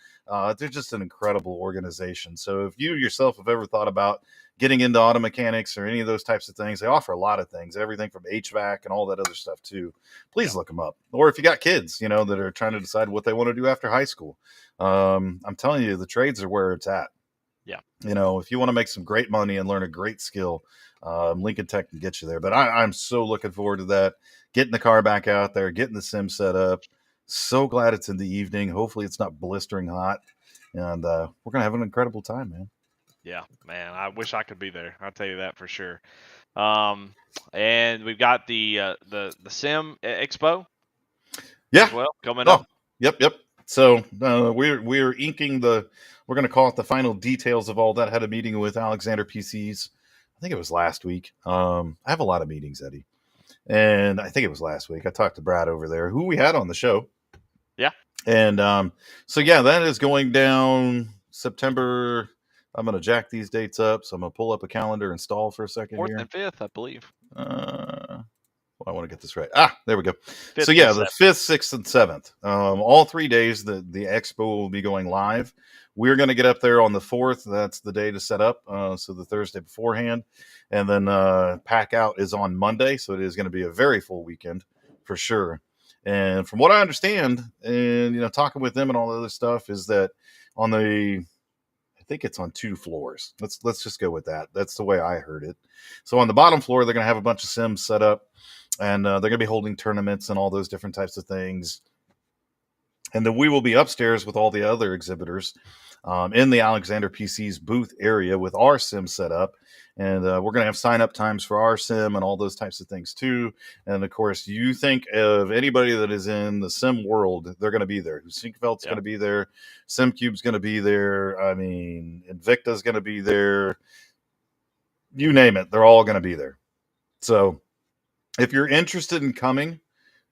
They're just an incredible organization. So if you yourself have ever thought about getting into auto mechanics or any of those types of things, they offer a lot of things, everything from HVAC and all that other stuff too. Please look them up. Or if you got kids, that are trying to decide what they want to do after high school, I'm telling you, the trades are where it's at. Yeah. If you want to make some great money and learn a great skill, Lincoln Tech can get you there. But I'm so looking forward to that, getting the car back out there, getting the sim set up. So glad it's in the evening. Hopefully it's not blistering hot, and we're going to have an incredible time, man. Yeah, man, I wish I could be there. I'll tell you that for sure. And we've got the Sim Expo. Yeah. As well, coming up. Yep. So we're inking we're going to call it the final details of all that. Had a meeting with Alexander PCs. I think it was last week. I have a lot of meetings, Eddie. And I think it was last week. I talked to Brad over there, who we had on the show. Yeah. And so, yeah, that is going down September. I'm going to jack these dates up. So I'm going to pull up a calendar and stall for a second 4th here. and 5th, I believe. I want to get this right. There we go. 5th so, yeah, the 5th, 6th, and 7th. All 3 days, the expo will be going live. We're going to get up there on the 4th. That's the day to set up. So the Thursday beforehand. And then pack out is on Monday. So it is going to be a very full weekend for sure. And from what I understand, and, talking with them and all the other stuff, is that I think it's on 2 floors. Let's just go with that. That's the way I heard it. So on the bottom floor, they're going to have a bunch of sims set up, and they're going to be holding tournaments and all those different types of things. And then we will be upstairs with all the other exhibitors in the Alexander PC's booth area with our sim set up. And we're going to have sign-up times for our sim and all those types of things too. And, of course, you think of anybody that is in the sim world, they're going to be there. Sinkfeld's going to be there. SimCube's going to be there. I mean, Invicta's going to be there. You name it. They're all going to be there. So if you're interested in coming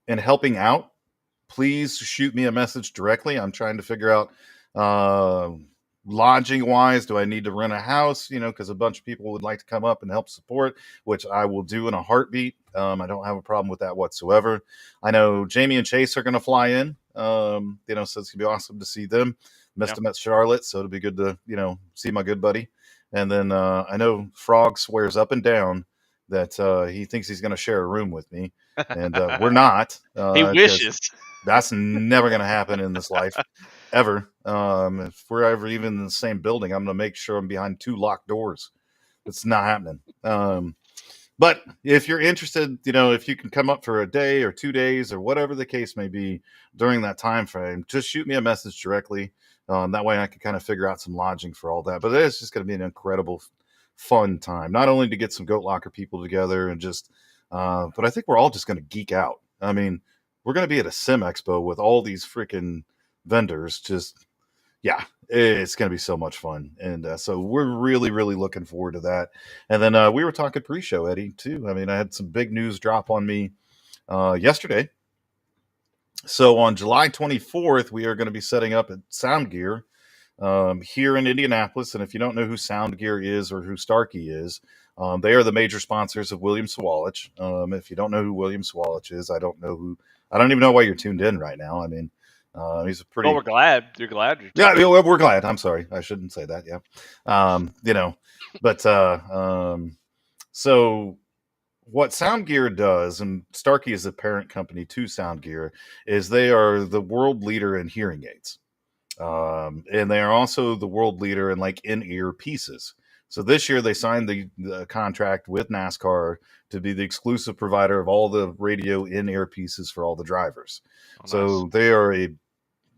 and helping out, please shoot me a message directly. I'm trying to figure out lodging wise, do I need to rent a house? Because a bunch of people would like to come up and help support, which I will do in a heartbeat. I don't have a problem with that whatsoever. I know Jamie and Chase are going to fly in, so it's going to be awesome to see them. Missed them at Charlotte, so it'll be good to, see my good buddy. And then I know Frog swears up and down that he thinks he's going to share a room with me. And we're not. He wishes. That's never going to happen in this life, ever. If we're ever even in the same building, I'm going to make sure I'm behind 2 locked doors. It's not happening. But if you're interested, if you can come up for a day or 2 days or whatever the case may be during that time frame, just shoot me a message directly. That way I can kind of figure out some lodging for all that. But it's just going to be an incredible, fun time. Not only to get some Goat Locker people together and just, but I think we're all just going to geek out. I mean, we're going to be at a sim expo with all these freaking vendors. Just, yeah, it's going to be so much fun. And so we're really, really looking forward to that. And then we were talking pre-show, Eddie, too. I mean, I had some big news drop on me yesterday. So on July 24th, we are going to be setting up at Sound Gear here in Indianapolis. And if you don't know who Sound Gear is or who Starkey is, they are the major sponsors of William Sawalich. If you don't know who William Sawalich is, I don't even know why you're tuned in right now. I mean, he's a pretty. Well, we're glad. You're glad. Yeah, we're glad. I'm sorry, I shouldn't say that. Yeah, but so what Sound Gear does, and Starkey is the parent company to Sound Gear, is they are the world leader in hearing aids, and they are also the world leader in like in-ear pieces. So this year they signed the contract with NASCAR to be the exclusive provider of all the radio in-ear pieces for all the drivers. Oh, nice. So they are a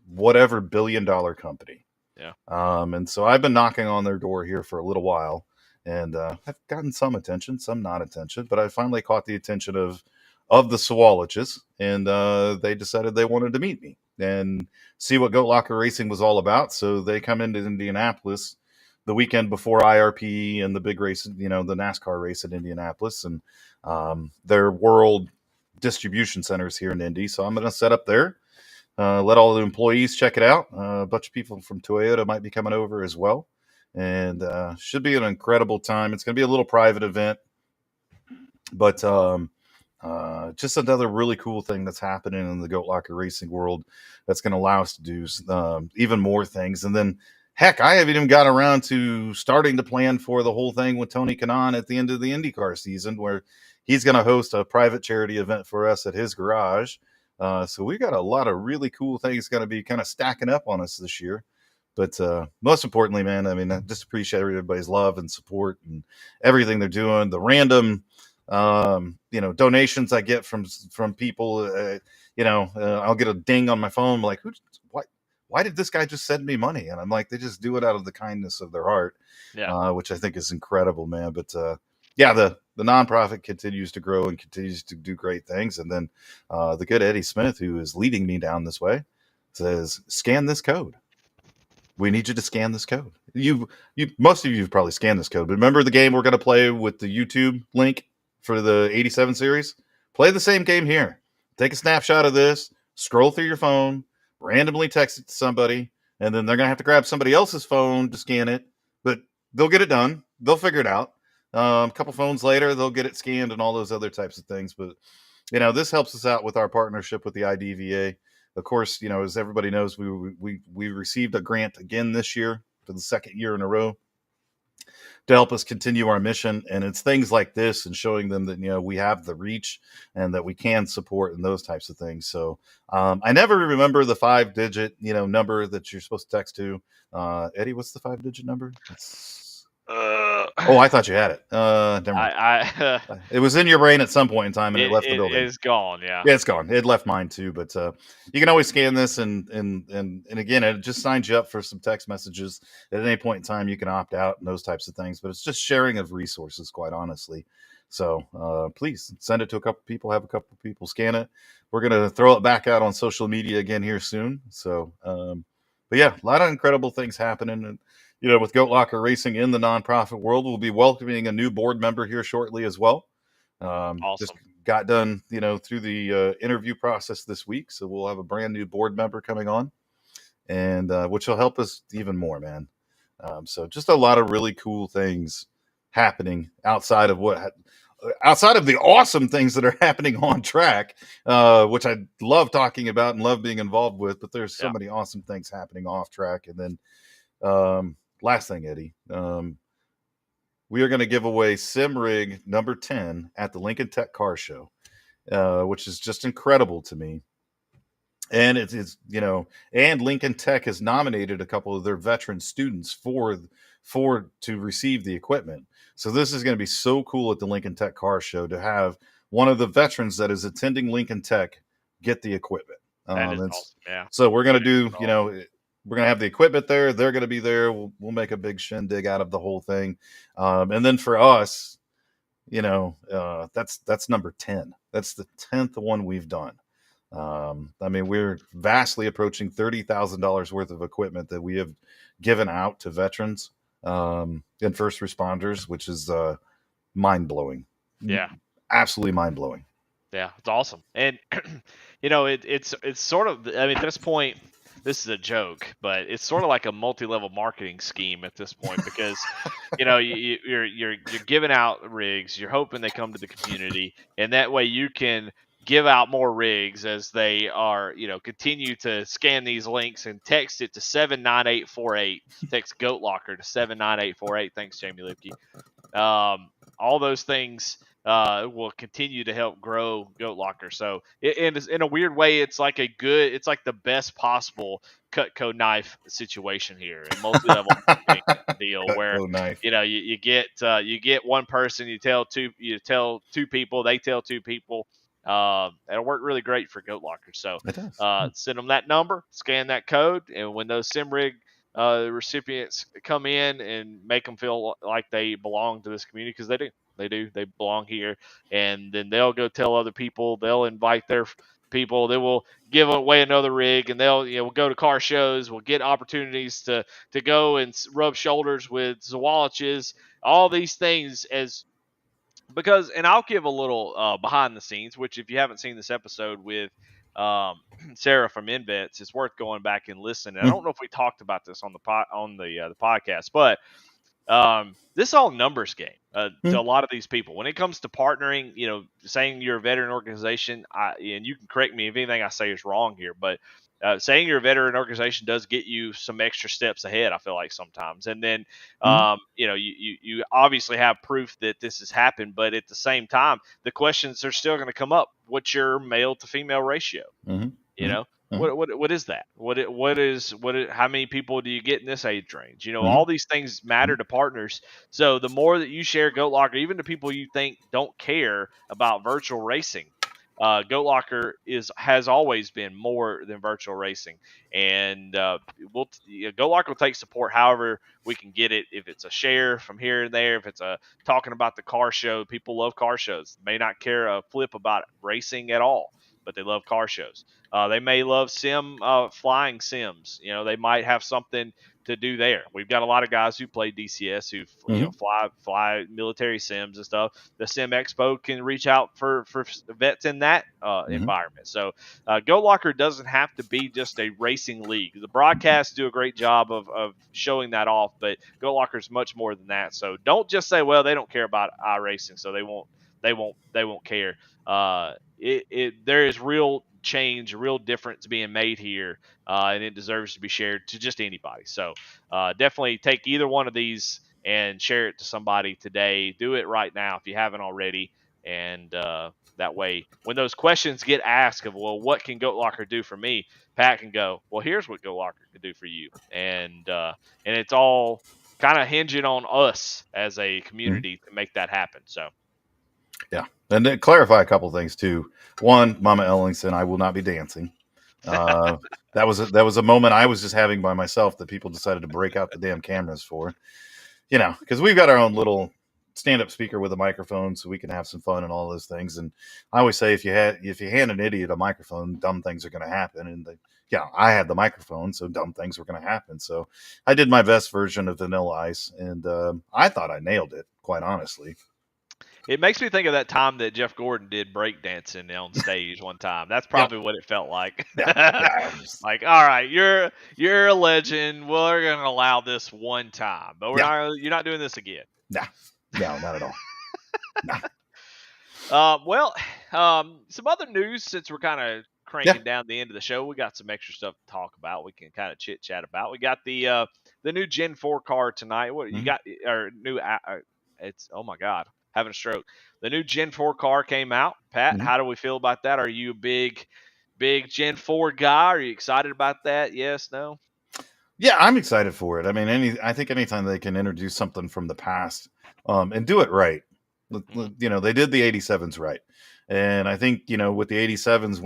whatever $1 billion company. Yeah. And so I've been knocking on their door here for a little while, and I've gotten some attention, some not attention, but I finally caught the attention of the Sawaliches, and they decided they wanted to meet me and see what Goat Locker Racing was all about. So they come into Indianapolis the weekend before IRP and the big race, the NASCAR race at Indianapolis, and their world distribution centers here in Indy. So I'm going to set up there, let all the employees check it out. A bunch of people from Toyota might be coming over as well, and should be an incredible time. It's going to be a little private event, but just another really cool thing that's happening in the Goat Locker Racing world that's going to allow us to do even more things. And then, heck, I haven't even got around to starting to plan for the whole thing with Tony Kanaan at the end of the IndyCar season, where he's going to host a private charity event for us at his garage. So we've got a lot of really cool things going to be kind of stacking up on us this year. But most importantly, man, I mean, I just appreciate everybody's love and support and everything they're doing. The random, donations I get from people, I'll get a ding on my phone like, why did this guy just send me money? And I'm like, they just do it out of the kindness of their heart, which I think is incredible, man. But the nonprofit continues to grow and continues to do great things. And then the good Eddie Smith, who is leading me down this way, says, scan this code. We need you to scan this code. Most of you have probably scanned this code, but remember the game we're going to play with the YouTube link for the 87 series? Play the same game here. Take a snapshot of this, scroll through your phone, randomly text it to somebody, and then they're going to have to grab somebody else's phone to scan it, but they'll get it done. They'll figure it out. A couple phones later, they'll get it scanned and all those other types of things. But, this helps us out with our partnership with the IDVA. Of course, as everybody knows, we received a grant again this year for the second year in a row to help us continue our mission. And it's things like this and showing them that, we have the reach and that we can support and those types of things. So I never remember the 5-digit, number that you're supposed to text to. Eddie, what's the 5-digit number? I thought you had it. Never mind. It was in your brain at some point in time, and it left the building. It's gone. Yeah, it's gone. It left mine too. But you can always scan this, and again, it just signs you up for some text messages. At any point in time, you can opt out and those types of things. But it's just sharing of resources, quite honestly. So please send it to a couple people. Have a couple people scan it. We're gonna throw it back out on social media again here soon. So, but yeah, a lot of incredible things happening. And with Goat Locker Racing in the nonprofit world, we'll be welcoming a new board member here shortly as well. Awesome. got done, through the interview process this week. So we'll have a brand new board member coming on, and which will help us even more, man. So just a lot of really cool things happening outside of the awesome things that are happening on track, which I love talking about and love being involved with. But there's so many awesome things happening off track. And then last thing, Eddie, we are going to give away Sim Rig number 10 at the Lincoln Tech Car Show, which is just incredible to me. And it's and Lincoln Tech has nominated a couple of their veteran students to receive the equipment. So this is going to be so cool at the Lincoln Tech Car Show to have one of the veterans that is attending Lincoln Tech get the equipment. That is awesome. Yeah. So we're going to do, we're going to have the equipment there. They're going to be there. We'll make a big shindig out of the whole thing. And then for us, that's number 10. That's the 10th one we've done. I mean, we're vastly approaching $30,000 worth of equipment that we have given out to veterans and first responders, which is mind-blowing. Yeah. Absolutely mind-blowing. Yeah, it's awesome. And, it's sort of, I mean, at this point, this is a joke, but it's sort of like a multi-level marketing scheme at this point because, you're giving out rigs, you're hoping they come to the community, and that way you can give out more rigs as they are, continue to scan these links and text it to 79848. Text Goat Locker to 79848. Thanks, Jamie Lipke. All those things will continue to help grow Goat Locker. So, in a weird way, it's like the best possible Cutco knife situation here, a multi-level deal where you get one person, you tell two people, they tell two people. It'll work really great for Goat Locker. So send them that number, scan that code, and when those SimRig recipients come in, and make them feel like they belong to this community, because they belong here, and then they'll go tell other people, they'll invite their people, they will give away another rig, and they'll we'll go to car shows, we'll get opportunities to go and rub shoulders with Zawaliches, all these things because, and I'll give a little behind the scenes, which if you haven't seen this episode with Sarah from InVets, it's worth going back and listening. I don't know if we talked about this on the podcast, but this is all numbers game to a lot of these people. When it comes to partnering, saying you're a veteran organization, and you can correct me if anything I say is wrong here, but saying you're a veteran organization does get you some extra steps ahead, I feel like sometimes. And then, you obviously have proof that this has happened, but at the same time, the questions are still going to come up. What's your male to female ratio? What is that? How many people do you get in this age range? All these things matter to partners. So the more that you share Goat Locker, even to people you think don't care about virtual racing, Goat Locker has always been more than virtual racing, and Goat Locker will take support however we can get it. If it's a share from here and there, if it's talking about the car show, people love car shows. May not care a flip about racing at all, but they love car shows. They may love flying sims. They might have something to do there. We've got a lot of guys who play DCS who fly military sims and stuff. The Sim Expo can reach out for vets in that environment. So Goat Locker doesn't have to be just a racing league. The broadcasts do a great job of showing that off, but Goat Locker is much more than that. So don't just say, well, they don't care about iRacing, so they won't care. There is real change, real difference being made here, and it deserves to be shared to just anybody. So definitely take either one of these and share it to somebody today. Do it right now if you haven't already, and that way when those questions get asked of, well, what can Goat Locker do for me, Pat can go, well, here's what Goat Locker can do for you, and it's all kind of hinging on us as a community to make that happen. So yeah. And to clarify a couple things too. One, Mama Ellingson, I will not be dancing. That was a moment I was just having by myself that people decided to break out the damn cameras for, because we've got our own little stand-up speaker with a microphone, so we can have some fun and all those things. And I always say, if you hand an idiot a microphone, dumb things are going to happen. And I had the microphone, so dumb things were going to happen. So I did my best version of Vanilla Ice, and I thought I nailed it, quite honestly. It makes me think of that time that Jeff Gordon did breakdancing on stage one time. That's Yep. probably what it felt like. Yeah. Yeah. Like, all right, you're a legend. We're gonna allow this one time, but Yeah. you're not doing this again. Nah. No, not at all. Nah. Well, some other news since we're kind of Yeah. cranking down the end of the show. We got some extra stuff to talk about. We can kind of chit chat about. We got the new Gen 4 car tonight. What you Mhm. got? Or new? It's oh my god, having a stroke. The new Gen 4 car came out. Pat, Mhm. how do we feel about that? Are you a big Gen 4 guy? Are you excited about that? Yes, no. Yeah, I'm excited for it. I mean, I think anytime they can introduce something from the past, and do it right, Mhm. they did the 87s right, and I think with the 87s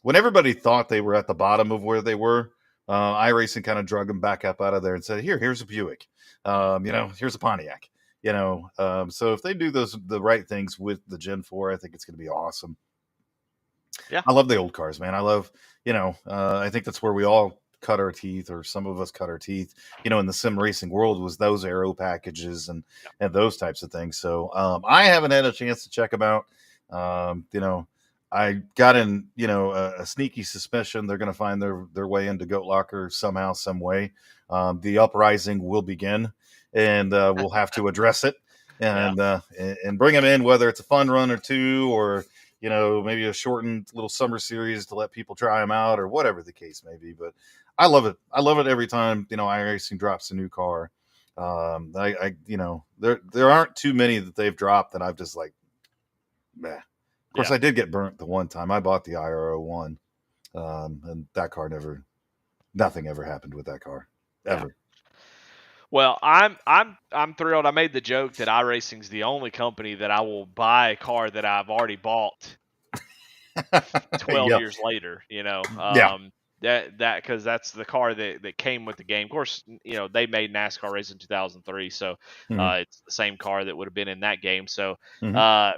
when everybody thought they were at the bottom of where they were, iRacing kind of drug them back up out of there and said, here's a Buick, here's a Pontiac, so if they do the right things with the Gen 4, I think it's going to be awesome. Yeah. I love the old cars, man. I love, I think that's where we all cut our teeth, or some of us cut our teeth, in the sim racing world, was those aero packages and those types of things. So I haven't had a chance to check them out. I got in, a sneaky suspicion they're going to find their way into Goat Locker somehow, some way. The uprising will begin, and we'll have to address it Yeah. and bring them in, whether it's a fun run or two, or maybe a shortened little summer series to let people try them out, or whatever the case may be. But I love it. I love it every time, iRacing drops a new car. There aren't too many that they've dropped that I've just like, meh. Of course, Yeah. I did get burnt the one time. I bought the IRO one, and that car nothing ever happened with that car, Yeah. ever. Well, I'm thrilled. I made the joke that iRacing's the only company that I will buy a car that I've already bought 12 Yeah, years later, yeah. that because that's the car that came with the game. Of course, they made NASCAR Racing 2003, so Hmm. it's the same car that would have been in that game. So Hmm. uh,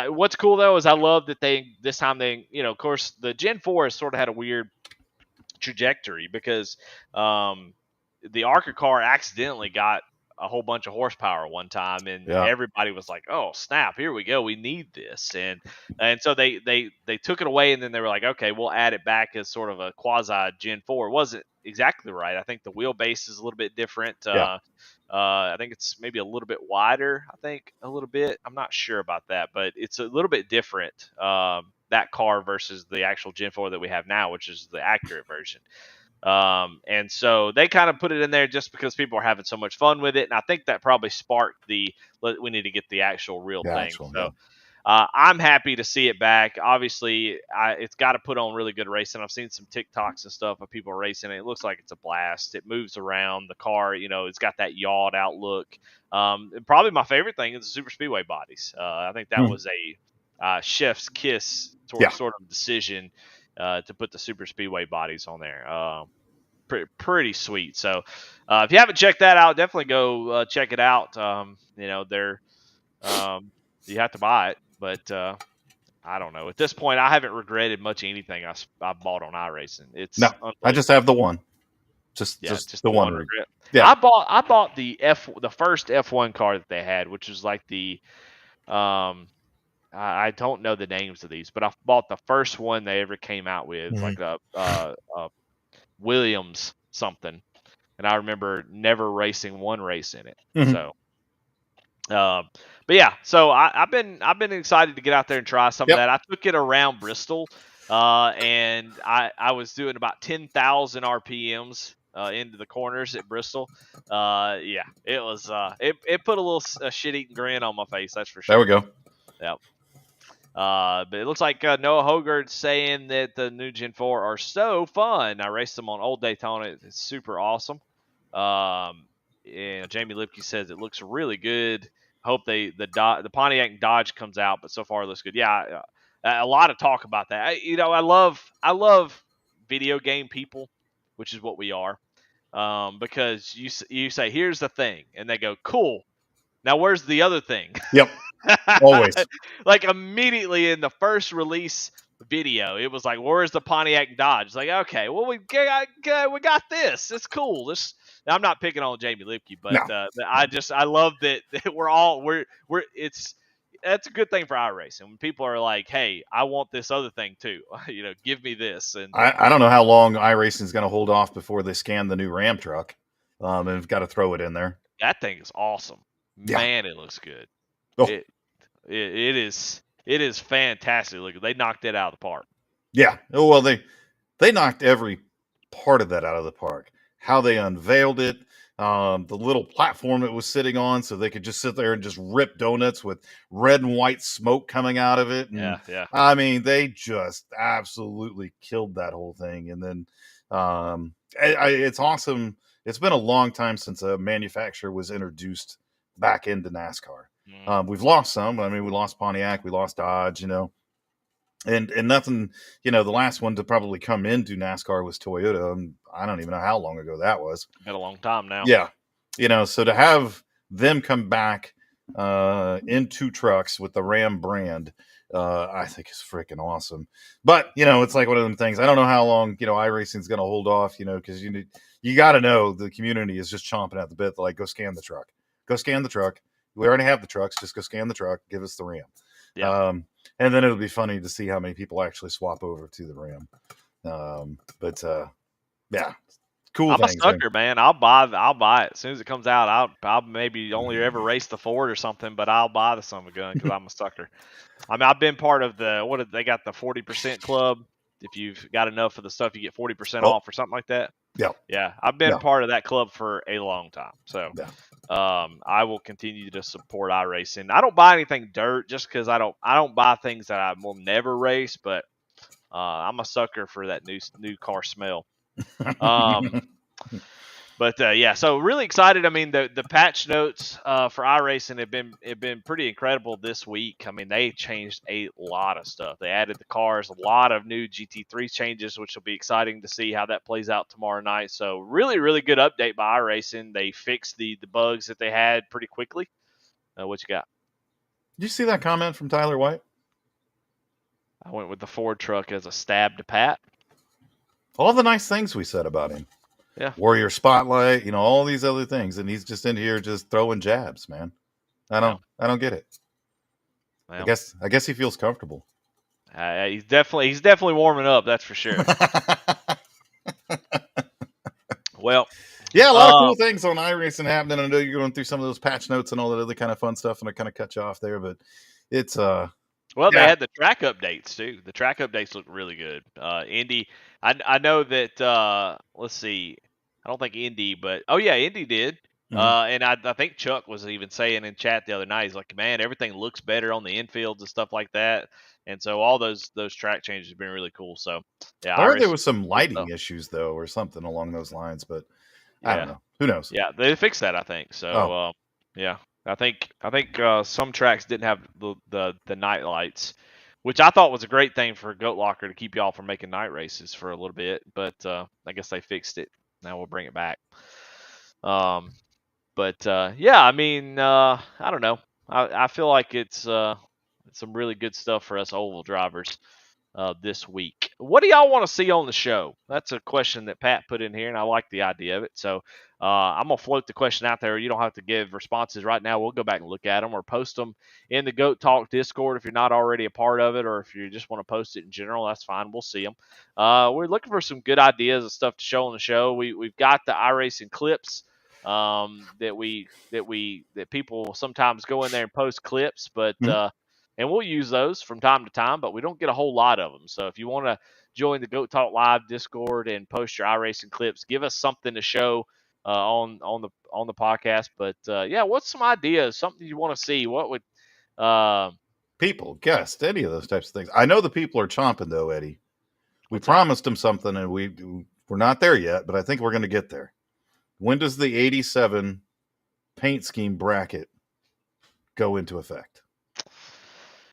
what's cool though is I love that this time of course the Gen 4 has sort of had a weird trajectory because the ARCA car accidentally got a whole bunch of horsepower one time, and Yeah. everybody was like, "Oh snap! Here we go. We need this." And so they took it away, and then they were like, "Okay, we'll add it back as sort of a quasi Gen 4." It wasn't exactly right. I think the wheelbase is a little bit different. Yeah. I think it's maybe a little bit wider. I think a little bit. I'm not sure about that, but it's a little bit different. That car versus the actual Gen 4 that we have now, which is the accurate version. And so they kind of put it in there just because people are having so much fun with it. And I think that probably sparked we need to get the actual real The thing. actual, So yeah. I'm happy to see it back. Obviously, it's got to put on really good racing. I've seen some TikToks and stuff of people racing. It looks like it's a blast. It moves around. The car, it's got that yawed out look. And probably my favorite thing is the super speedway bodies. I think that Hmm. was a chef's kiss Yeah. sort of decision to put the super speedway bodies on there. Pretty sweet. So if you haven't checked that out, definitely go check it out. They're you have to buy it, but I don't know. At this point, I haven't regretted much anything I bought on iRacing. No, It's I just unbelievable. have the one. Yeah, Just just the the one one rig. regret. Yeah. I bought the first F1 car that they had, which was like the I don't know the names of these, but I bought the first one they ever came out with, Mhm. like a Williams something, and I remember never racing one race in it. Mhm. So, but yeah, so I've been excited to get out there and try some of Yep. that. I took it around Bristol, and I was doing about 10,000 RPMs into the corners at Bristol. Yeah, it was it put a little shit-eating grin on my face, that's for There we sure. go. Yep. But it looks like Noah Hogarth's saying that the new Gen 4 are so fun. I raced them on Old Daytona. It's super awesome. And Jamie Lipke says it looks really good. Hope the Pontiac and Dodge comes out, but so far it looks good. Yeah, a lot of talk about that. I love video game people, which is what we are. Because you say here's the thing, and they go cool. Now where's the other thing? Yep. Always. Like immediately in the first release video, it was like, "Where's the Pontiac Dodge?" It's like, okay, well we got this. It's cool. I'm not picking on Jamie Lipke, but No. I love that we're that's a good thing for iRacing. When people are like, "Hey, I want this other thing too," give me this. And I don't know how long iRacing is going to hold off before they scan the new Ram truck, and have got to throw it in there. that thing is awesome, Yeah. man. It looks good. Oh. It is fantastic. Look, they knocked it out of the park. Yeah. Oh, well, they knocked every part of that out of the park. How they unveiled it, the little platform it was sitting on, so they could just sit there and just rip donuts with red and white smoke coming out of it. And Yeah. I mean, they just absolutely killed that whole thing. And then it's awesome. It's been a long time since a manufacturer was introduced back into NASCAR. We've lost some. I mean, we lost Pontiac, we lost Dodge, and nothing, the last one to probably come into NASCAR was Toyota. And I don't even know how long ago that was. Been a long time now. Yeah. So to have them come back into trucks with the Ram brand, I think is freaking awesome. But, it's like one of them things. I don't know how long, iRacing is going to hold off, because you got to know the community is just chomping at the bit. They're like, go scan the truck. Go scan the truck. We already have the trucks. Just go scan the truck. Give us the Ram. Yeah. And then it'll be funny to see how many people actually swap over to the Ram. Yeah, cool. I'm a sucker, man. I'll buy it as soon as it comes out. I'll maybe only ever race the Ford or something, but I'll buy the son of a gun because I'm a sucker. I mean, I've been part of they got the 40% club. If you've got enough of the stuff, you get 40% off or something like that. Yeah. I've been part of that club for a long time. So I will continue to support iRacing. I don't buy anything dirt just because I don't buy things that I will never race, but I'm a sucker for that new car smell. But yeah, so really excited. I mean, the patch notes for iRacing have been pretty incredible this week. I mean, they changed a lot of stuff. They added the cars, a lot of new GT3 changes, which will be exciting to see how that plays out tomorrow night. So really, really good update by iRacing. They fixed the bugs that they had pretty quickly. What you got? Did you see that comment from Tyler White? I went with the Ford truck as a stab to Pat. All the nice things we said about him. Yeah. Warrior Spotlight, all these other things. And he's just in here just throwing jabs, man. I don't get it. Well, I guess he feels comfortable. He's definitely warming up, that's for sure. Well, yeah, a lot of cool things on iRacing happening. I know you're going through some of those patch notes and all that other kind of fun stuff, and I kind of cut you off there, but it's they had the track updates too. The track updates look really good. Indy, I know that. Let's see, I don't think Indy, but Indy did. And I think Chuck was even saying in chat the other night, he's like, man, everything looks better on the infields and stuff like that. And so all those track changes have been really cool. So yeah, I heard there was some lighting issues though, or something along those lines, but I don't know. Who knows? Yeah, they fixed that, I think. So yeah. I think some tracks didn't have the night lights, which I thought was a great thing for Goat Locker to keep y'all from making night races for a little bit. But I guess they fixed it. Now we'll bring it back. Yeah, I mean, I don't know. I feel like it's some really good stuff for us oval drivers this week. What do y'all want to see on the show? That's a question that Pat put in here, and I like the idea of it. So I'm going to float the question out there. You don't have to give responses right now. We'll go back and look at them or post them in the Goat Talk Discord if you're not already a part of it, or if you just want to post it in general, that's fine. We'll see them. We're looking for some good ideas of stuff to show on the show. We've got the iRacing clips that people sometimes go in there and post clips, but and we'll use those from time to time, but we don't get a whole lot of them. So if you want to join the Goat Talk Live Discord and post your iRacing clips, give us something to show on the podcast. But yeah, what's some ideas? Something you want to see? What would people, guests, any of those types of things? I know the people are chomping though, Eddie. We promised them something, and we're not there yet, but I think we're going to get there. When does the 87 paint scheme bracket go into effect?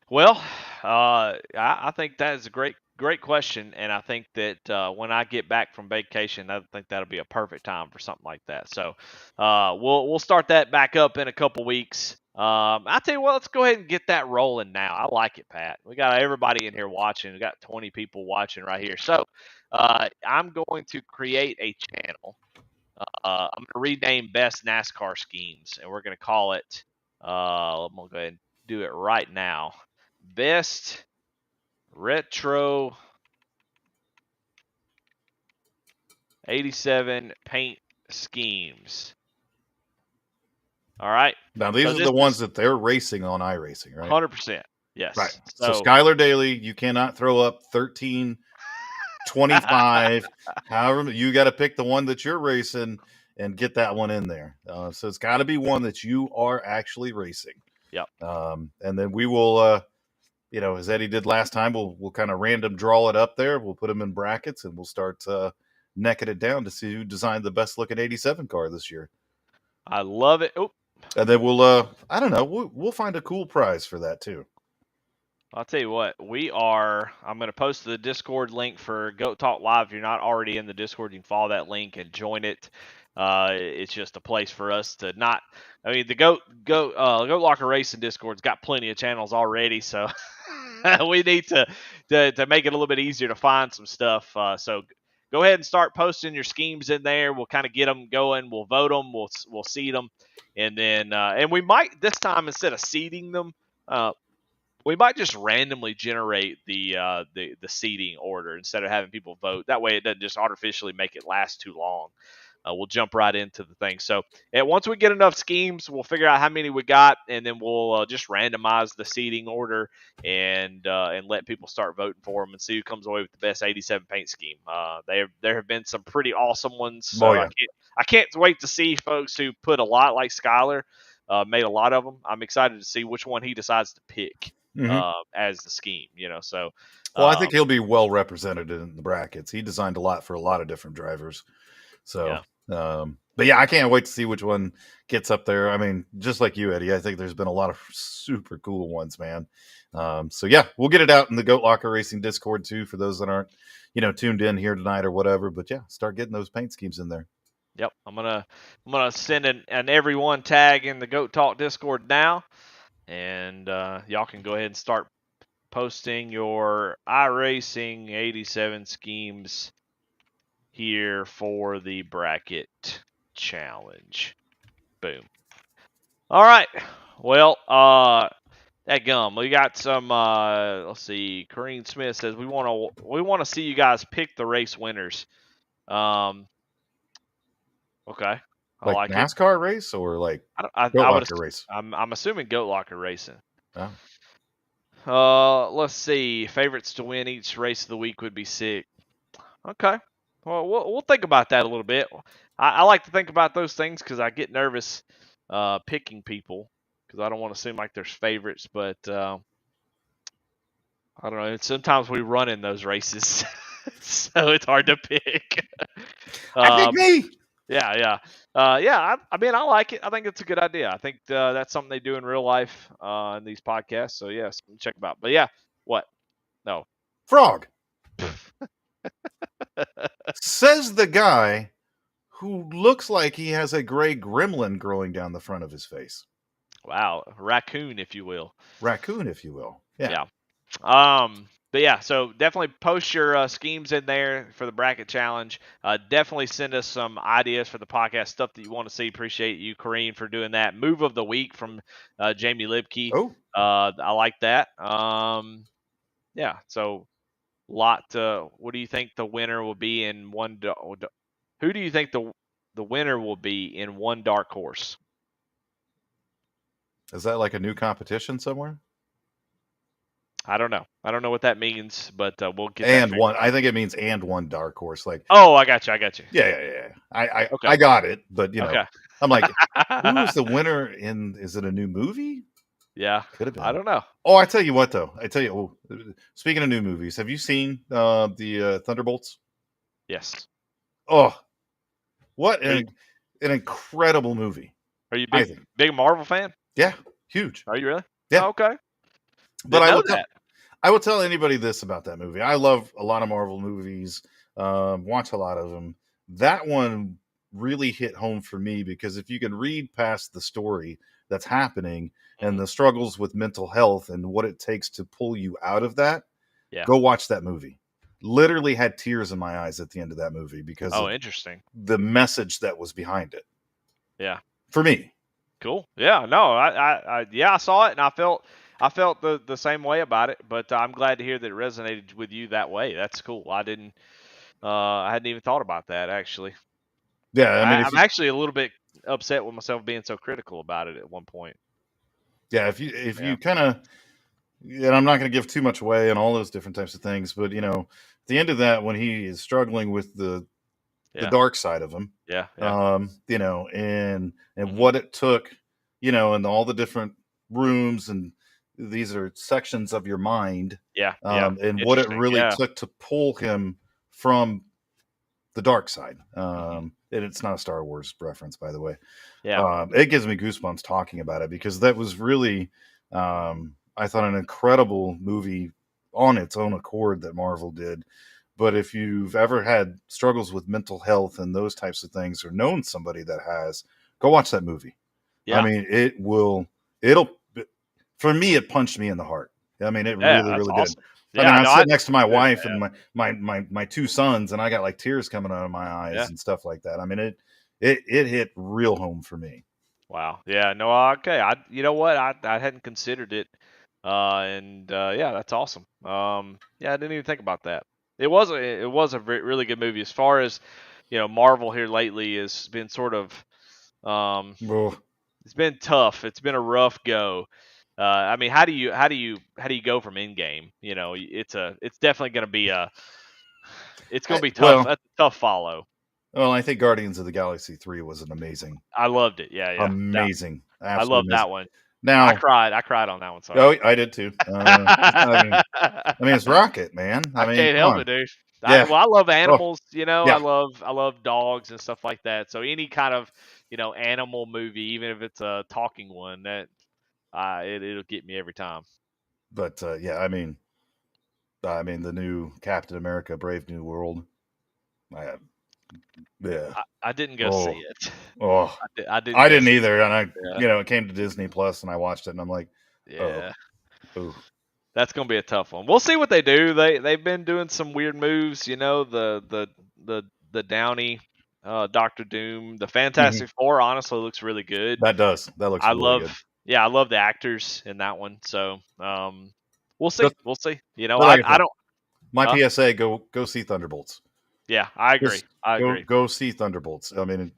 Well, I think that is a great question, and I think that when I get back from vacation, I think that'll be a perfect time for something like that. So we'll start that back up in a couple weeks. I tell you what, let's go ahead and get that rolling now. I like it, Pat. We got everybody in here watching. We got 20 people watching right here. So I'm going to create a channel. I'm going to rename Best NASCAR Schemes, and we're going to call it. I'm going to go ahead and do it right now. Best retro 87 paint schemes. All right. Now, these So are this the ones is that they're racing on iRacing, right? 100%. Right. Yes. So So Skylar Daly, you cannot throw up 13, 25, however, you got to pick the one that you're racing and get that one in there. So it's got to be one that you are actually racing. Yep. And then we will, as Eddie did last time, we'll kind of random draw it up there. We'll put them in brackets and we'll start necking it down to see who designed the best looking 87 car this year. I love it. Oh, And then we'll, I don't know, we'll find a cool prize for that too. I'll tell you what, I'm going to post the Discord link for Goat Talk Live. If you're not already in the Discord, you can follow that link and join it. It's just a place for us to not, I mean, the Goat Locker Racing Discord's got plenty of channels already, so we need to make it a little bit easier to find some stuff. So go ahead and start posting your schemes in there. We'll kind of get them going. We'll vote them. We'll seed them. And then, and we might this time, instead of seeding them, we might just randomly generate the seating order instead of having people vote. That way, it doesn't just artificially make it last too long. We'll jump right into the thing. So, once we get enough schemes, we'll figure out how many we got, and then we'll just randomize the seating order and let people start voting for them and see who comes away with the best 87 paint scheme. There have been some pretty awesome ones. So yeah. I can't wait to see folks who put a lot like Skylar. Made a lot of them. I'm excited to see which one he decides to pick. As the scheme, so. Well, I think he'll be well represented in the brackets. He designed a lot for a lot of different drivers. So, but yeah, I can't wait to see which one gets up there. I mean, just like you, Eddie, I think there's been a lot of super cool ones, man. So yeah, we'll get it out in the Goat Locker Racing Discord too, for those that aren't, tuned in here tonight or whatever, but yeah, start getting those paint schemes in there. Yep. I'm gonna send an everyone tag in the Goat Talk Discord now. And y'all can go ahead and start posting your iRacing 87 schemes here for the bracket challenge. Boom. All right. Well, that gum. We got some. Let's see. Corrine Smith says we want to see you guys pick the race winners. Okay. I like NASCAR it. race or like Goat Locker race? I'm assuming Goat Locker Racing. Oh. Let's see. Favorites to win each race of the week would be sick. Okay. Well, we'll think about that a little bit. I like to think about those things because I get nervous picking people because I don't want to seem like there's favorites, but I don't know. Sometimes we run in those races, so it's hard to pick. I pick me. Yeah. I mean, I like it. I think it's a good idea. I think that's something they do in real life in these podcasts. So yes, check them out. But yeah, what? No. Frog. Says the guy who looks like he has a gray gremlin growing down the front of his face. Wow, raccoon, if you will. Raccoon, if you will. Yeah. But yeah, so definitely post your schemes in there for the bracket challenge. Definitely send us some ideas for the podcast, stuff that you want to see. Appreciate you, Corrine, for doing that. Move of the week from Jamie Libke. Oh, I like that. Yeah, so what do you think the winner will be in one? Who do you think the winner will be in one dark horse? Is that like a new competition somewhere? I don't know. I don't know what that means, but we'll get and that one. I think it means and one dark horse. Like, oh, I got you. Yeah. Okay. I got it, but Okay. I'm like, who is the winner in? Is it a new movie? Yeah, could have been. I don't know. Oh, I tell you what, though. Speaking of new movies, have you seen the Thunderbolts? Yes. Oh, what an incredible movie! Are you big Marvel fan? Yeah, huge. Are you really? Yeah. Oh, okay. But I will tell anybody this about that movie. I love a lot of Marvel movies. Watch a lot of them. That one really hit home for me because if you can read past the story that's happening and the struggles with mental health and what it takes to pull you out of that, go watch that movie. Literally had tears in my eyes at the end of that movie because interesting. The message that was behind it. Yeah. For me. Cool. Yeah. No. Yeah. I saw it, and I felt the same way about it. But I'm glad to hear that it resonated with you that way. That's cool. I didn't. I hadn't even thought about that actually. Yeah, I mean, if I'm you actually a little bit upset with myself being so critical about it at one point. yeah, if Yeah. you kind of, and I'm not going to give too much away and all those different types of things, but at the end of that, when he is struggling with the Yeah. dark side of him, Yeah. Yeah. and Hmm. what it took, and all the different rooms, and these are sections of your mind, Yeah. Yeah. and what it Interesting. really Yeah. took to pull him from the dark side. Hmm. And it's not a Star Wars reference, by the way. Yeah. It gives me goosebumps talking about it because that was really, I thought, an incredible movie on its own accord that Marvel did. But if you've ever had struggles with mental health and those types of things, or known somebody that has, go watch that movie. I Yeah. mean, it'll, for me, it punched me in the heart. I mean, it Yeah. really, That's really did. awesome. I mean, Yeah. I'm No. I sitting next to my good. wife and my two sons, and I got like tears coming out of my Yeah. eyes and stuff like that. I mean, it hit real home for me. Wow. Yeah. No. Okay. You know what? I hadn't considered it. And yeah, that's awesome. Yeah, I didn't even think about that. It was a really good movie. As far as Marvel here lately has been sort of um, Oh, it's been tough. It's been a rough go. I mean, how do you go from Endgame? It's definitely going to be it's going to be tough. well, That's a tough follow. I think Guardians of the Galaxy 3 was an amazing, I loved it. Yeah, yeah. amazing, I absolutely love amazing. that one. Now, I cried on that one. Sorry. oh, I did too. I mean, it's Rocket, man. I I mean, can't come help on. it, dude. Yeah. I love Oh, animals, yeah. I love dogs and stuff like that. So any kind of, animal movie, even if it's a talking one, that it'll get me every time. But yeah, I mean, the new Captain America: Brave New World. I, yeah. I didn't go see Oh, it. oh. I didn't I go didn't see either, and it. it came to Disney Plus, and I watched it, and I'm like, Yeah. oh, Yeah. oh. That's gonna be a tough one. We'll see what they do. They've been doing some weird moves, the the Downey Doctor Doom, the Mhm. Fantastic Four honestly looks really good. That looks really good. I love the actors in that one. So we'll see. Just, We'll see. but like I I said, don't my huh? PSA: go see Thunderbolts. Yeah, I agree. Just I agree. go see Thunderbolts. I mean,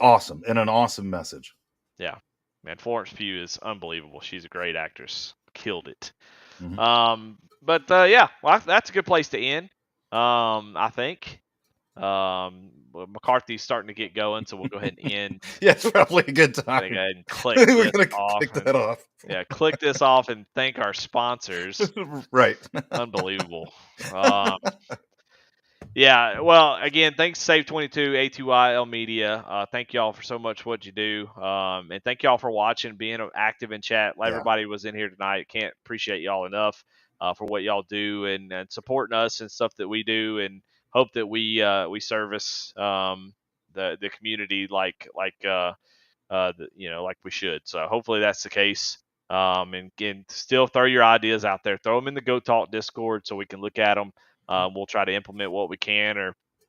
awesome, and an awesome message. Yeah. Man, Florence Pugh is unbelievable. She's a great actress. Killed it. Hmm. But yeah, well, that's a good place to end. I think. Well, McCarthy's starting to get going, so we'll go ahead and end. Yeah, it's probably a good Gonna go time. ahead and click We're this gonna off kick and that off. yeah, click this off and thank our sponsors. Right. Unbelievable. Um, Yeah, well, again, thanks Save22, ATYL Media. Thank y'all for so much what you do, and thank y'all for watching, being active in chat. Yeah. Everybody was in here tonight. Can't appreciate y'all enough for what y'all do and supporting us and stuff that we do, and hope that we service the community like we should. So hopefully that's the case. And again, still throw your ideas out there. Throw them in the Go Talk Discord so we can look at them. We'll try to implement what we can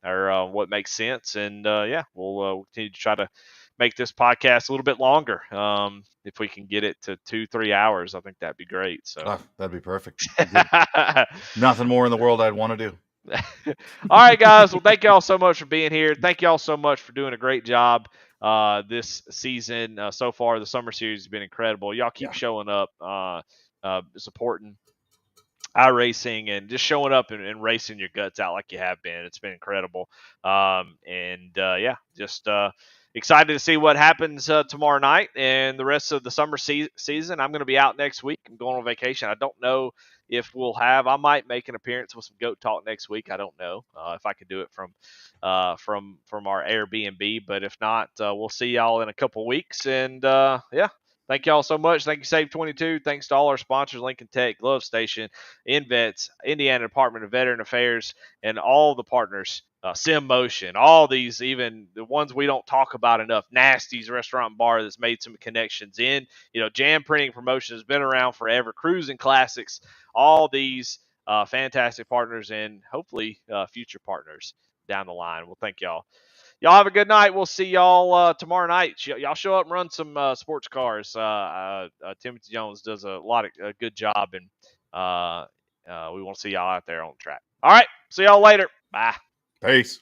or what makes sense. And yeah, we'll continue to try to make this podcast a little bit longer. If we can get it to 2-3 hours, I think that'd be great. So. Oh, that'd be perfect. Nothing more in the world I'd want to do. All right, guys. Well, thank y'all so much for being here. Thank y'all so much for doing a great job this season so far. The summer series has been incredible. Y'all keep Yeah. showing up, supporting iRacing and just showing up and racing your guts out like you have been. It's been incredible. And yeah, just excited to see what happens tomorrow night and the rest of the summer season. I'm going to be out next week. I'm going on vacation. I don't know if I might make an appearance with some Goat Talk next week. I don't know if I could do it from our Airbnb, but if not, we'll see y'all in a couple weeks. And yeah, thank y'all so much. Thank you, Save22. Thanks to all our sponsors, Lincoln Tech, Glove Station, InVets, Indiana Department of Veteran Affairs, and all the partners, Sim Motion, all these, even the ones we don't talk about enough, Nasty's Restaurant and Bar that's made some connections in. Jam Printing Promotion has been around forever, Cruising Classics, all these fantastic partners and hopefully future partners down the line. Well, thank y'all. Y'all have a good night. We'll see y'all tomorrow night. Y'all show up and run some sports cars. Timothy Jones does a good job, and we want to see y'all out there on the track. All right. See y'all later. Bye. Peace.